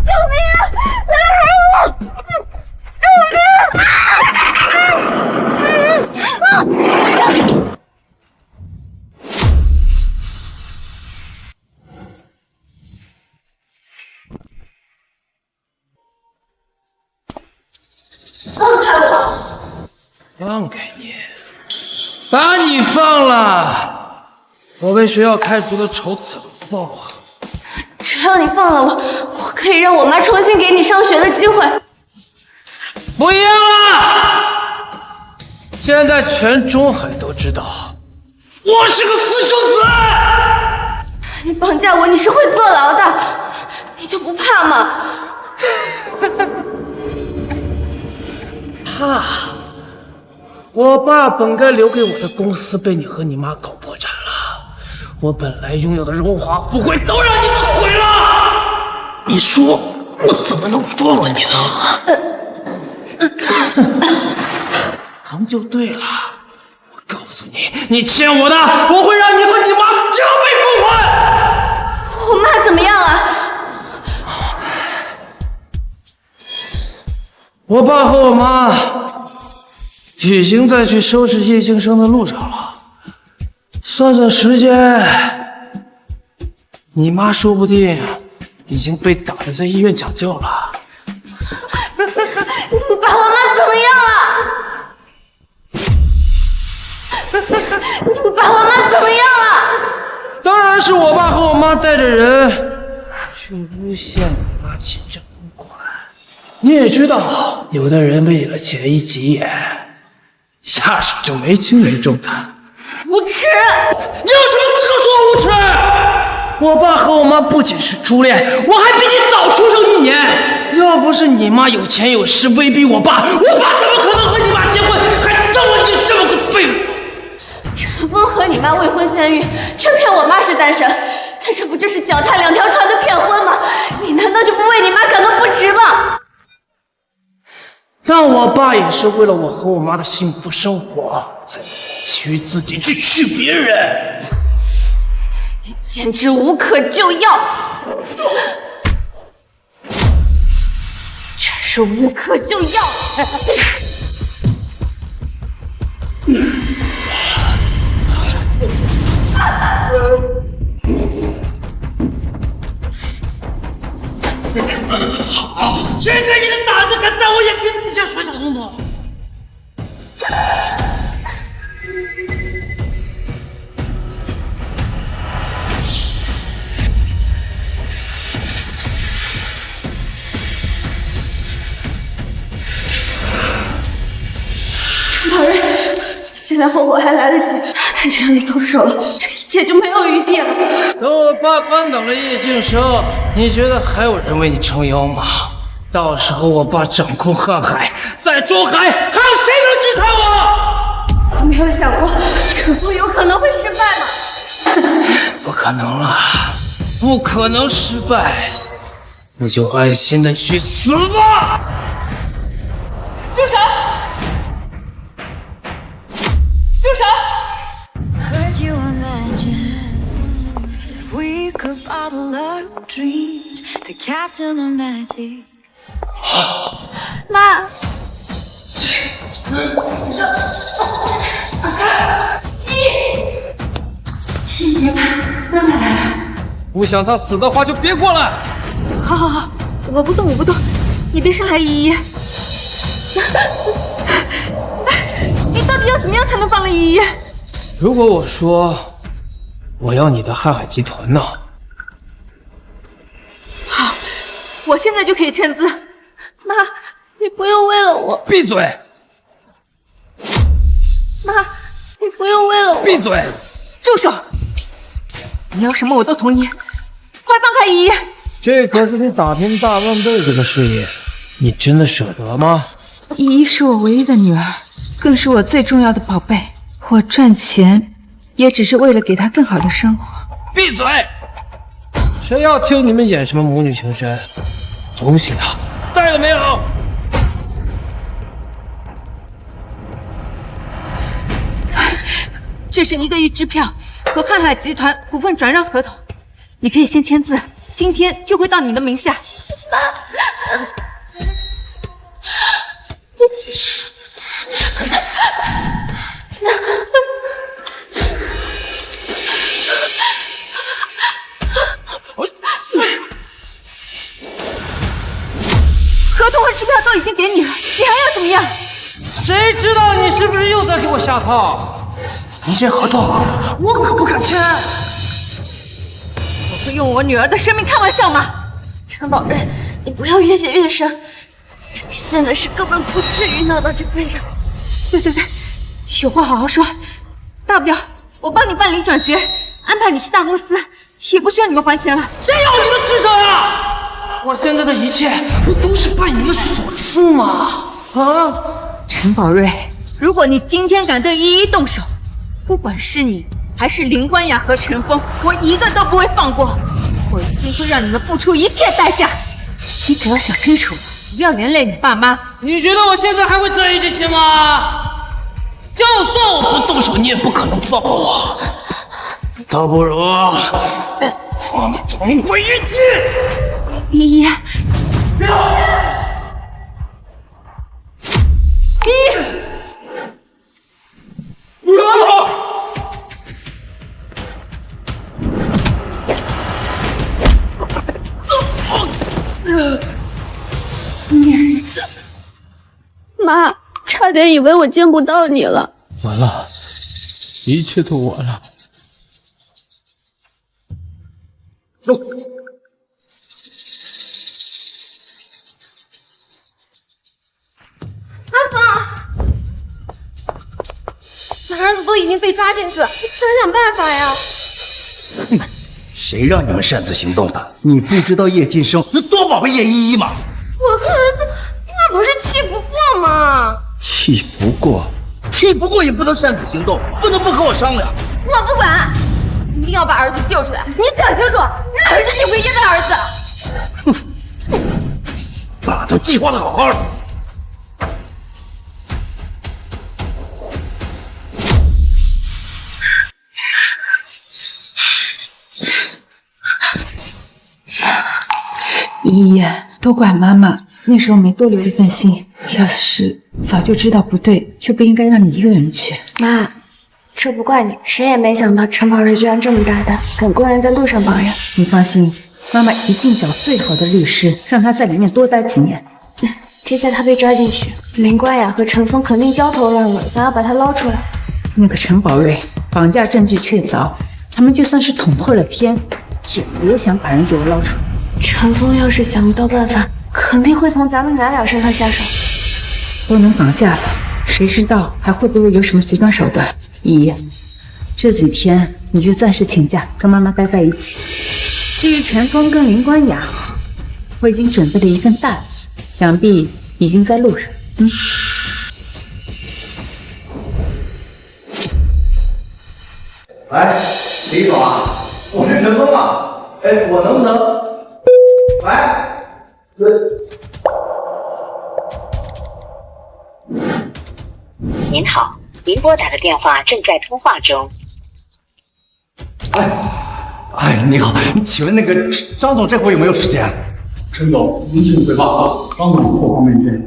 救命啊！来人！救命！放开我！放开你！把你放了，我被学校开除的仇怎么报啊？只要你放了我，我可以让我妈重新给你上学的机会。不要了！现在全中海都知道我是个私生子。你绑架我，你是会坐牢的，你就不怕吗？怕？我爸本该留给我的公司被你和你妈搞破产了，我本来拥有的荣华富贵都让你们毁了。你说我怎么能放了你呢？疼就对了。我告诉你，你欠我的，我会让你和你妈加倍奉还。我妈怎么样了？我爸和我妈已经在去收拾叶庆生的路上了。算算时间，你妈说不定已经被打得在医院抢救了。你爸我妈怎么样了？你爸我妈怎么样了？当然是我爸和我妈带着人去诬陷你妈侵占公馆。你也知道，有的人为了钱一急眼，下手就没轻没重的。无耻！你有什么资格说我无耻？我爸和我妈不仅是初恋，我还比你早出生1年。要不是你妈有钱有势威逼我爸，我爸怎么可能和你妈结婚，还生了你这么个废物？陈峰和你妈未婚先孕，却骗我妈是单身，他这不就是脚踏2条船的骗婚吗？你难道就不为你妈感到不值吗？但我爸也是为了我和我妈的幸福生活，才基于自己去娶别人。你简直无可救药，真是无可救药。好，现在你的胆子敢在我眼皮子底下耍小动作？陈宝瑞，现在后悔还来得及，但只要你动手了，这一切就没有余地了。等我爸扳倒了叶敬生，你觉得还有人为你撑腰吗？到时候我爸掌控瀚海，在中海还有谁能支撑我？你没有想过陈峰有可能会失败吗？不可能了，不可能失败，你就安心的去死吧！住手！住手！妈，不想他死的话，就别过来。好好好，我不动，你别伤害依依。你到底要怎么样才能放了依依？如果我说我要你的瀚海集团呢？好，我现在就可以签字。妈，你不用为了我。闭嘴！妈，你不用为了我。闭嘴！住手！你要什么我都同意，快放开依依！这可是你打拼大半辈子的事业，你真的舍得吗？依依是我唯一的女儿，更是我最重要的宝贝。我赚钱也只是为了给她更好的生活。闭嘴！谁要听你们演什么母女情深？东西呢？带了没有？这是1个亿支票和瀚海集团股份转让合同，你可以先签字，今天就会到你的名下。合同和支票都已经给你了，你还要怎么样？谁知道你是不是又在给我下套？你这合同我可不敢签。我会用我女儿的生命开玩笑吗？陈宝瑞，你不要越陷越深，现在是根本不至于闹到这份上。对，有话好好说，大不了我帮你办理转学，安排你去大公司，也不需要你们还钱了。谁要你的职守呀？我现在的一切不都是拜你们所赐吗？陈宝瑞，如果你今天敢对依依动手，不管是你还是林关雅和陈峰，我一个都不会放过。我一定会让你们付出一切代价。你只要想清楚，不要连累你爸妈。你觉得我现在还会在意这些吗？就算我不动手，你也不可能放过我。倒不如我们同归于尽。依依，妈，差点以为我见不到你了。完了，一切都完了。走。咱儿子都已经被抓进去了，你想办法呀！谁让你们擅自行动的？你不知道叶晋生有多宝贝叶依依吗？我和儿子那不是气不过吗？气不过也不能擅自行动，不能不和我商量。我不管，一定要把儿子救出来！你想清楚，那可是你唯一的儿子。爸都计划的好好的。依依，都怪妈妈，那时候没多留一份心。要是早就知道不对，就不应该让你一个人去。妈，这不怪你，谁也没想到陈宝瑞居然这么大胆，敢公然在路上绑人。你放心，妈妈一定找最好的律师，让他在里面多待几年。这下他被抓进去，林关雅和陈峰肯定焦头烂额，想要把他捞出来。那个陈宝瑞绑架证据确凿，他们就算是捅破了天，也别想把人给我捞出来。陈峰要是想不到办法，肯定会从咱们娘俩身上下手。都能绑架了，谁知道还会不会有什么极端手段？依依，这几天你就暂时请假，跟妈妈待在一起。至于陈峰跟林关雅，我已经准备了一份大礼，想必已经在路上。喂，李总啊，我是陈峰啊，我能不能？喂，您好，您拨打的电话正在通话中。你好，请问那个张总这会有没有时间？陈总，您请回报，张总后方面见。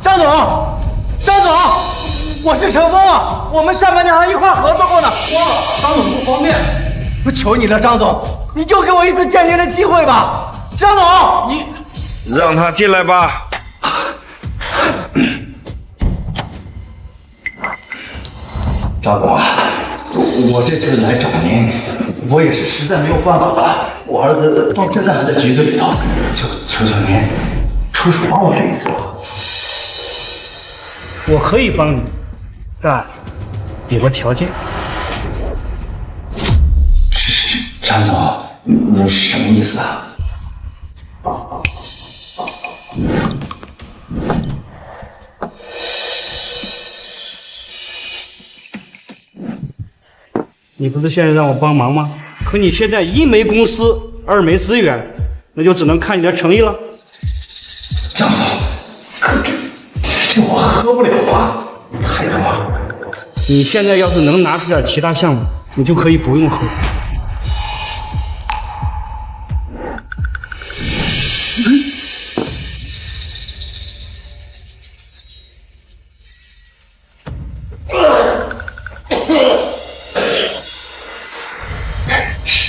张总，我是陈峰啊，我们上半年还一块合作过呢。张总不方便。我求你了，张总，你就给我一次见您的机会吧。张总，你让他进来吧。张总啊，我这次来找您，我也是实在没有办法了。我儿子正在局子里头，求您出手帮我这一次吧。我可以帮你，但有个条件。张总，你什么意思啊？你不是现在让我帮忙吗？可你现在一没公司，二没资源，那就只能看你的诚意了。张总，可这我喝不了啊，太多了。你现在要是能拿出点其他项目，你就可以不用喝。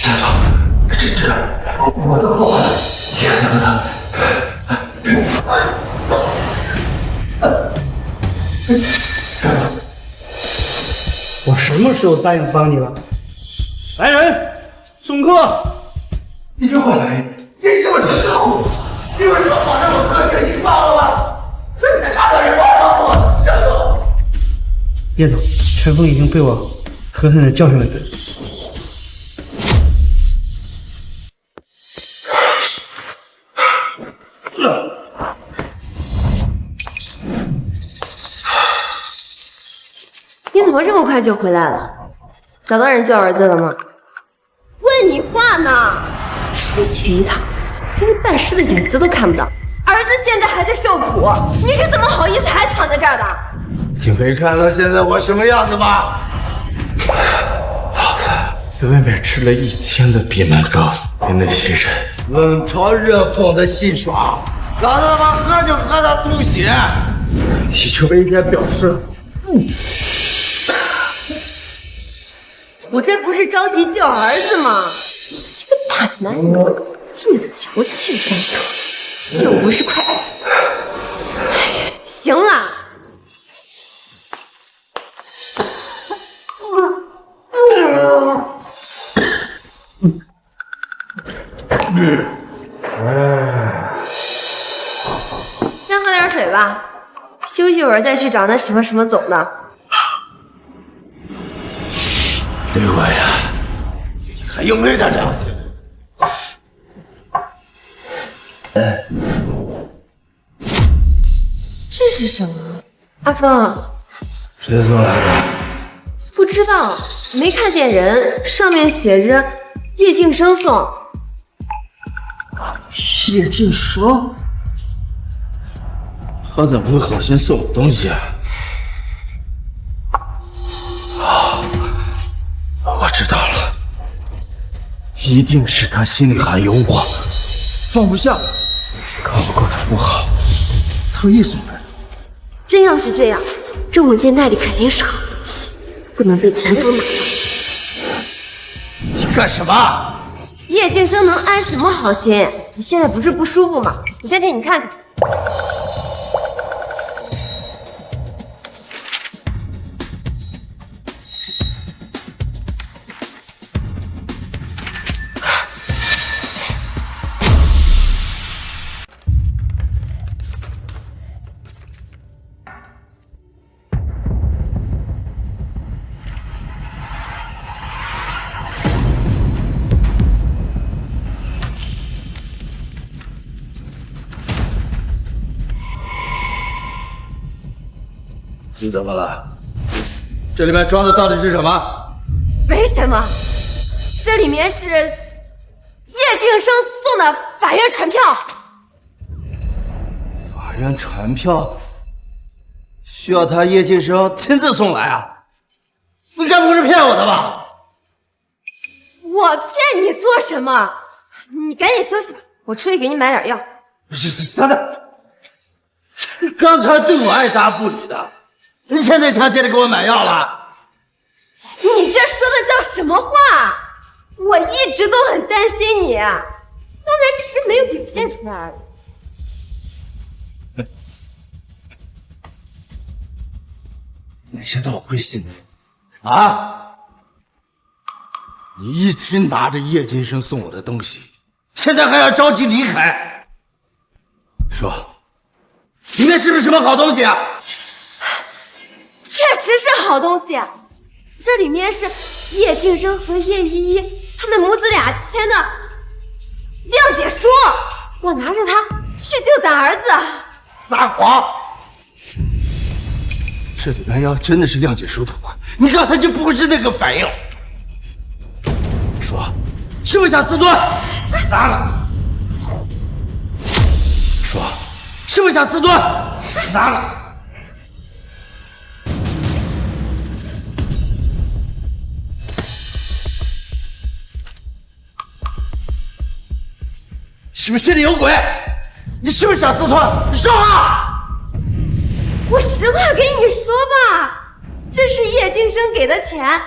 张总，这个我都喝完了，你看能不能？我什么时候答应帮你了？来人，送客！你这坏人，你什么时候？你为什么把我哥给你放了吗？这才差点冤枉我，张总。别走，陈峰已经被我狠狠的教训了一顿。你怎么这么快就回来了？找到人救儿子了吗？问你话呢！出去一趟，连办事的影子都看不到。儿子现在还在受苦，你是怎么好意思还躺在这儿的？你没看到现在我什么样子吗？老子在外面吃了一天的闭门羹，被那些人冷嘲热讽的戏耍，老子他妈喝就喝到吐血，你就为一点表示不？我这不是着急救儿子吗？你是个大男人，这么矫情干什么？又不是快死。哎呀，行了。先喝点水吧，休息会儿再去找那什么什么总呢。李官呀，你还有没有点良心？这是什么？阿峰，谁送来的？不知道，没看见人，上面写着叶静生送。叶静生？他怎么会好心送我东西啊？我知道了，一定是他心里还有我，放不下，靠不过的富豪，特意送来的。真要是这样，这文件袋里肯定是好东西，不能被陈峰拿到。你干什么？叶静生能安什么好心？你现在不是不舒服吗？我先给你看看。你怎么了？这里面装的到底是什么？为什么？这里面是叶静生送的法院传票。法院传票需要他叶静生亲自送来啊？你该不会是骗我的吧？我骗你做什么？你赶紧休息吧，我出去给你买点药。等等，你刚才对我爱答不理的，你现在想起来给我买药了？你这说的叫什么话？我一直都很担心你，刚才只是没有表现出来而已。你觉得我会信你啊？你一直拿着叶金生送我的东西，现在还要着急离开。说，里面是不是什么好东西啊？确实是好东西，这里面是叶静生和叶依依他们母子俩签的谅解书，我拿着它去救咱儿子。撒谎！这里面要真的是谅解书的话，你刚才就不会是那个反应。说，是不是想私吞？拿了。说，是不是想私吞？拿了。是不是心里有鬼？你是不是想私吞？你说啊！我实话跟你说吧，这是叶静生给的钱，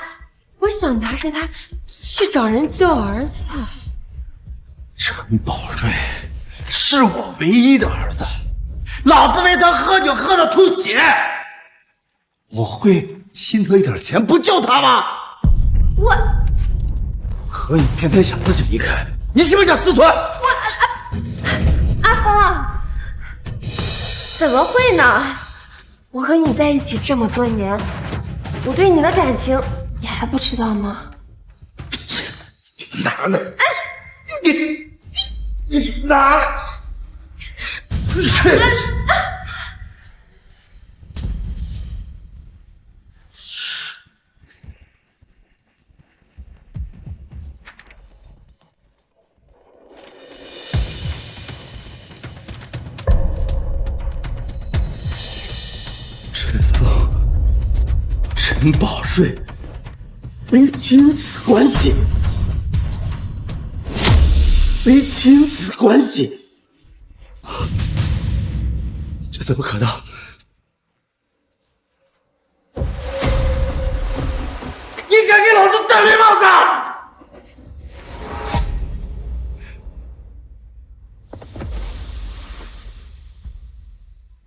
我想拿着它去找人救儿子。陈宝瑞是我唯一的儿子，老子为他喝酒喝到吐血，我会心疼一点钱不救他吗？我可你偏偏想自己离开，你是不是想私吞？阿峰，怎么会呢？我和你在一起这么多年，我对你的感情你还不知道吗？拿呢？你拿！陈峰、陈宝瑞为亲子关系。为亲子关系，这怎么可能？你敢给老子戴绿帽子？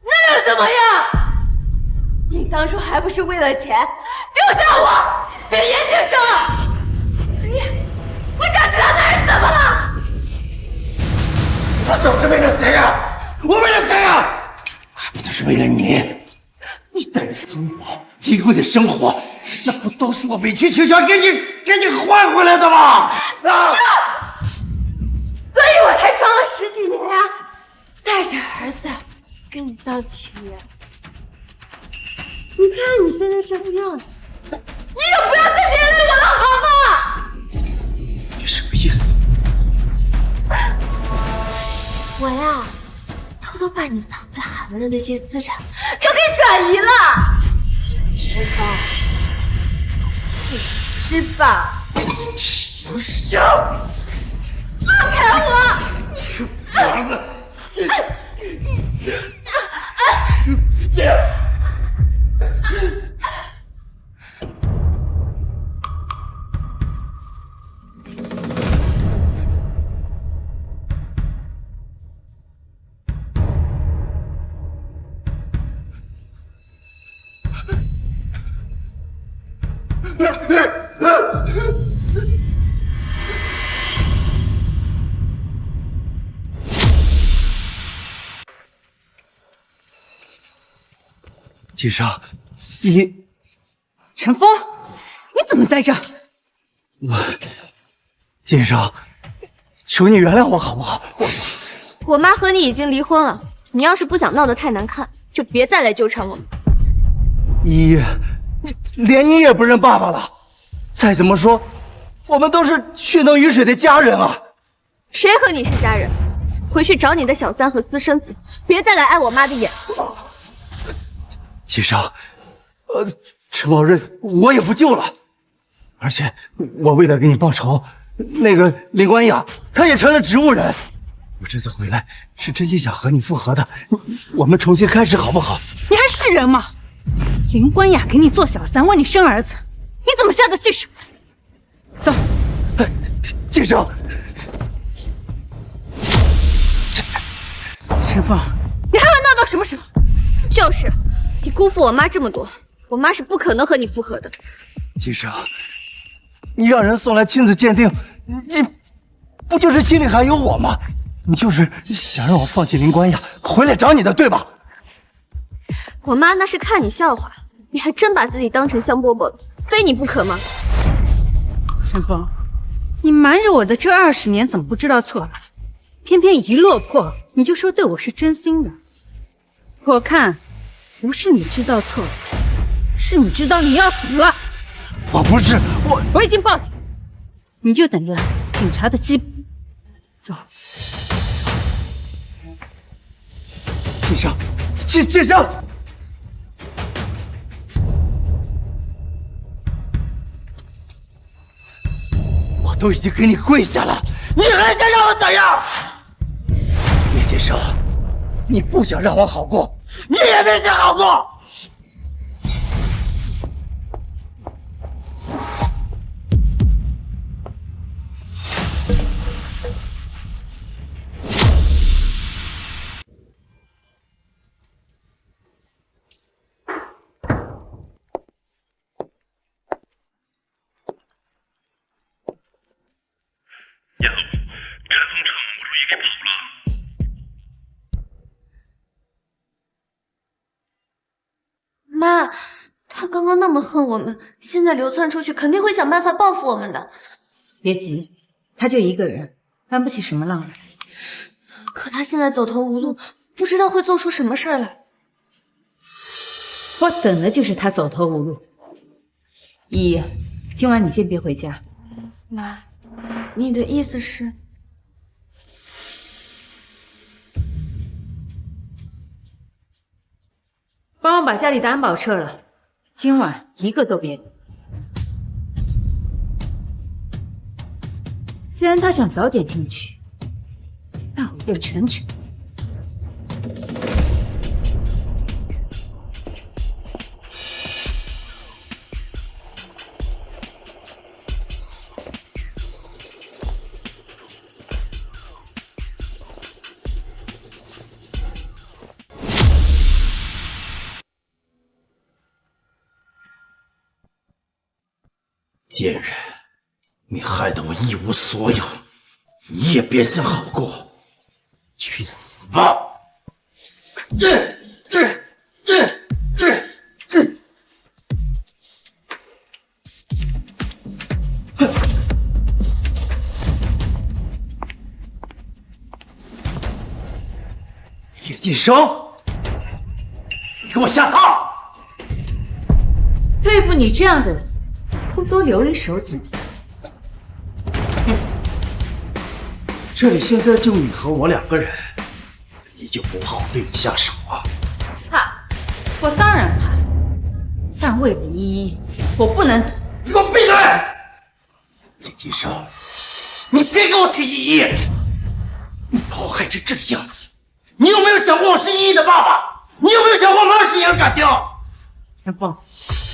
那又怎么样？你当初还不是为了钱丢下我去叶静生？所以，我找其他男人怎么了？我都是为了谁呀？我为了谁呀？还不就是为了你？你带着珠宝、金贵的生活，那不都是我委曲求全给你换回来的吗？啊！所以我才装了10几年呀，带着儿子跟你当情人。你看你现在这副样子，你就不要再连累我了，好吗？你什么意思？我呀，偷偷把你藏在海外的那些资产都给转移了。陈峰，自知吧。不行！放开我！娘子！这样。金生，你，陈峰，你怎么在这？金生，求你原谅我好不好？我妈和你已经离婚了，你要是不想闹得太难看，就别再来纠缠我们。依依，连你也不认爸爸了。再怎么说，我们都是血浓于水的家人啊。谁和你是家人？回去找你的小三和私生子，别再来碍我妈的眼。金生，陈宝瑞，我也不救了。而且我为了给你报仇，那个林关雅，她也成了植物人。我这次回来是真心想和你复合的，我们重新开始好不好？你还是人吗？林关雅给你做小三，为你生儿子，你怎么下得去手？走，金生，陈峰，你还会闹到什么时候？就是，你辜负我妈这么多，我妈是不可能和你复合的。金生，你让人送来亲子鉴定，你不就是心里还有我吗？你就是想让我放弃灵官呀，回来找你的，对吧？我妈那是看你笑话，你还真把自己当成香饽饽了，非你不可吗？陈峰，你瞒着我的这20年，怎么不知道错了？偏偏一落魄，你就说对我是真心的。我看不是你知道错了，是你知道你要死了。我不是我已经报警，你就等着警察的缉捕。走。晋生，晋生，我都已经给你跪下了，你还想让我怎样？叶晋生，你不想让我好过，你也别想好过。叶总，陈峰趁我不注意给跑了。妈，他刚刚那么恨我们，现在流窜出去，肯定会想办法报复我们的。别急，他就一个人，翻不起什么浪来。可他现在走投无路，不知道会做出什么事儿来。我等的就是他走投无路。依依，今晚你先别回家。妈，你的意思是？帮我把家里的安保撤了，今晚一个都别留。既然他想早点进去，那我就成全。贱人，你害得我一无所有，你也别想好过，去死吧！叶晋生，你给我下套！对付你这样的人，不多留一手怎么行？这里现在就你和我2个人，你就不怕我对你下手啊？怕，我当然怕，但为了依依，我不能躲。你给我闭嘴！叶晋生，你别给我提依依！你把我害成这个样子，你有没有想过我是依依的爸爸？你有没有想过我们20年的感情？陈峰，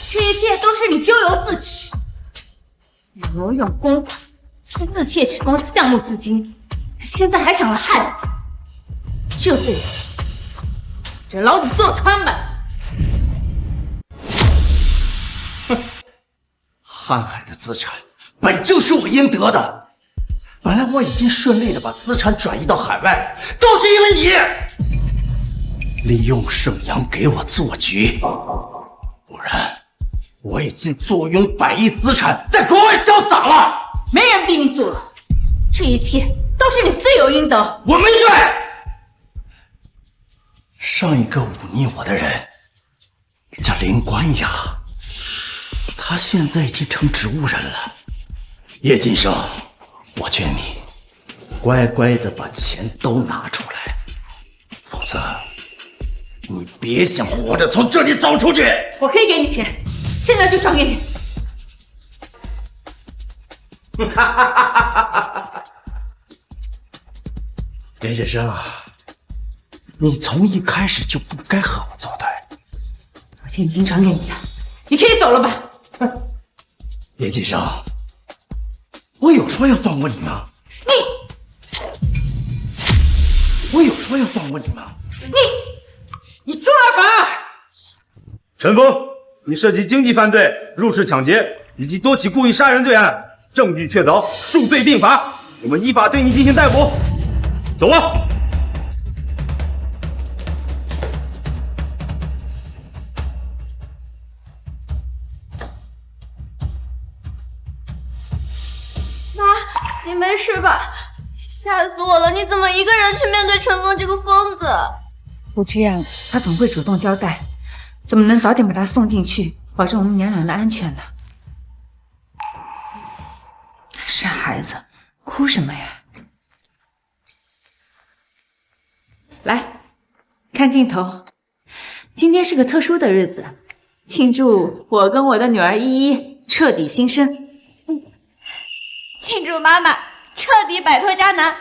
这一切都是你咎由自取，你挪用公款，私自窃取公司项目资金，现在还想来害我，这辈子这牢底坐穿吧！哼，瀚海的资产本就是我应得的，本来我已经顺利的把资产转移到海外，都是因为你利用盛阳给我做局，不然我已经坐拥100亿资产在国外潇洒了。没人逼你做，这一切都是你罪有应得。我没对。上一个忤逆我的人叫林官雅，他现在已经成植物人了。叶晋生，我劝你乖乖的把钱都拿出来，否则你别想活着从这里走出去。我可以给你钱，现在就转给你。叶先生啊，你从一开始就不该和我作对。我钱已经转给你了，你可以走了吧。叶先生，我有说要放过你吗？我有说要放过你吗？你中二反二！陈峰，你涉及经济犯罪、入室抢劫以及多起故意杀人罪案，证据确凿，数罪并罚，我们依法对你进行逮捕。走吧。妈，你没事吧？吓死我了！你怎么一个人去面对陈峰这个疯子？不这样，他总会主动交代。怎么能早点把他送进去，保证我们娘俩的安全呢？傻孩子，哭什么呀？来，看镜头。今天是个特殊的日子，庆祝我跟我的女儿依依彻底新生。庆祝妈妈彻底摆脱渣男。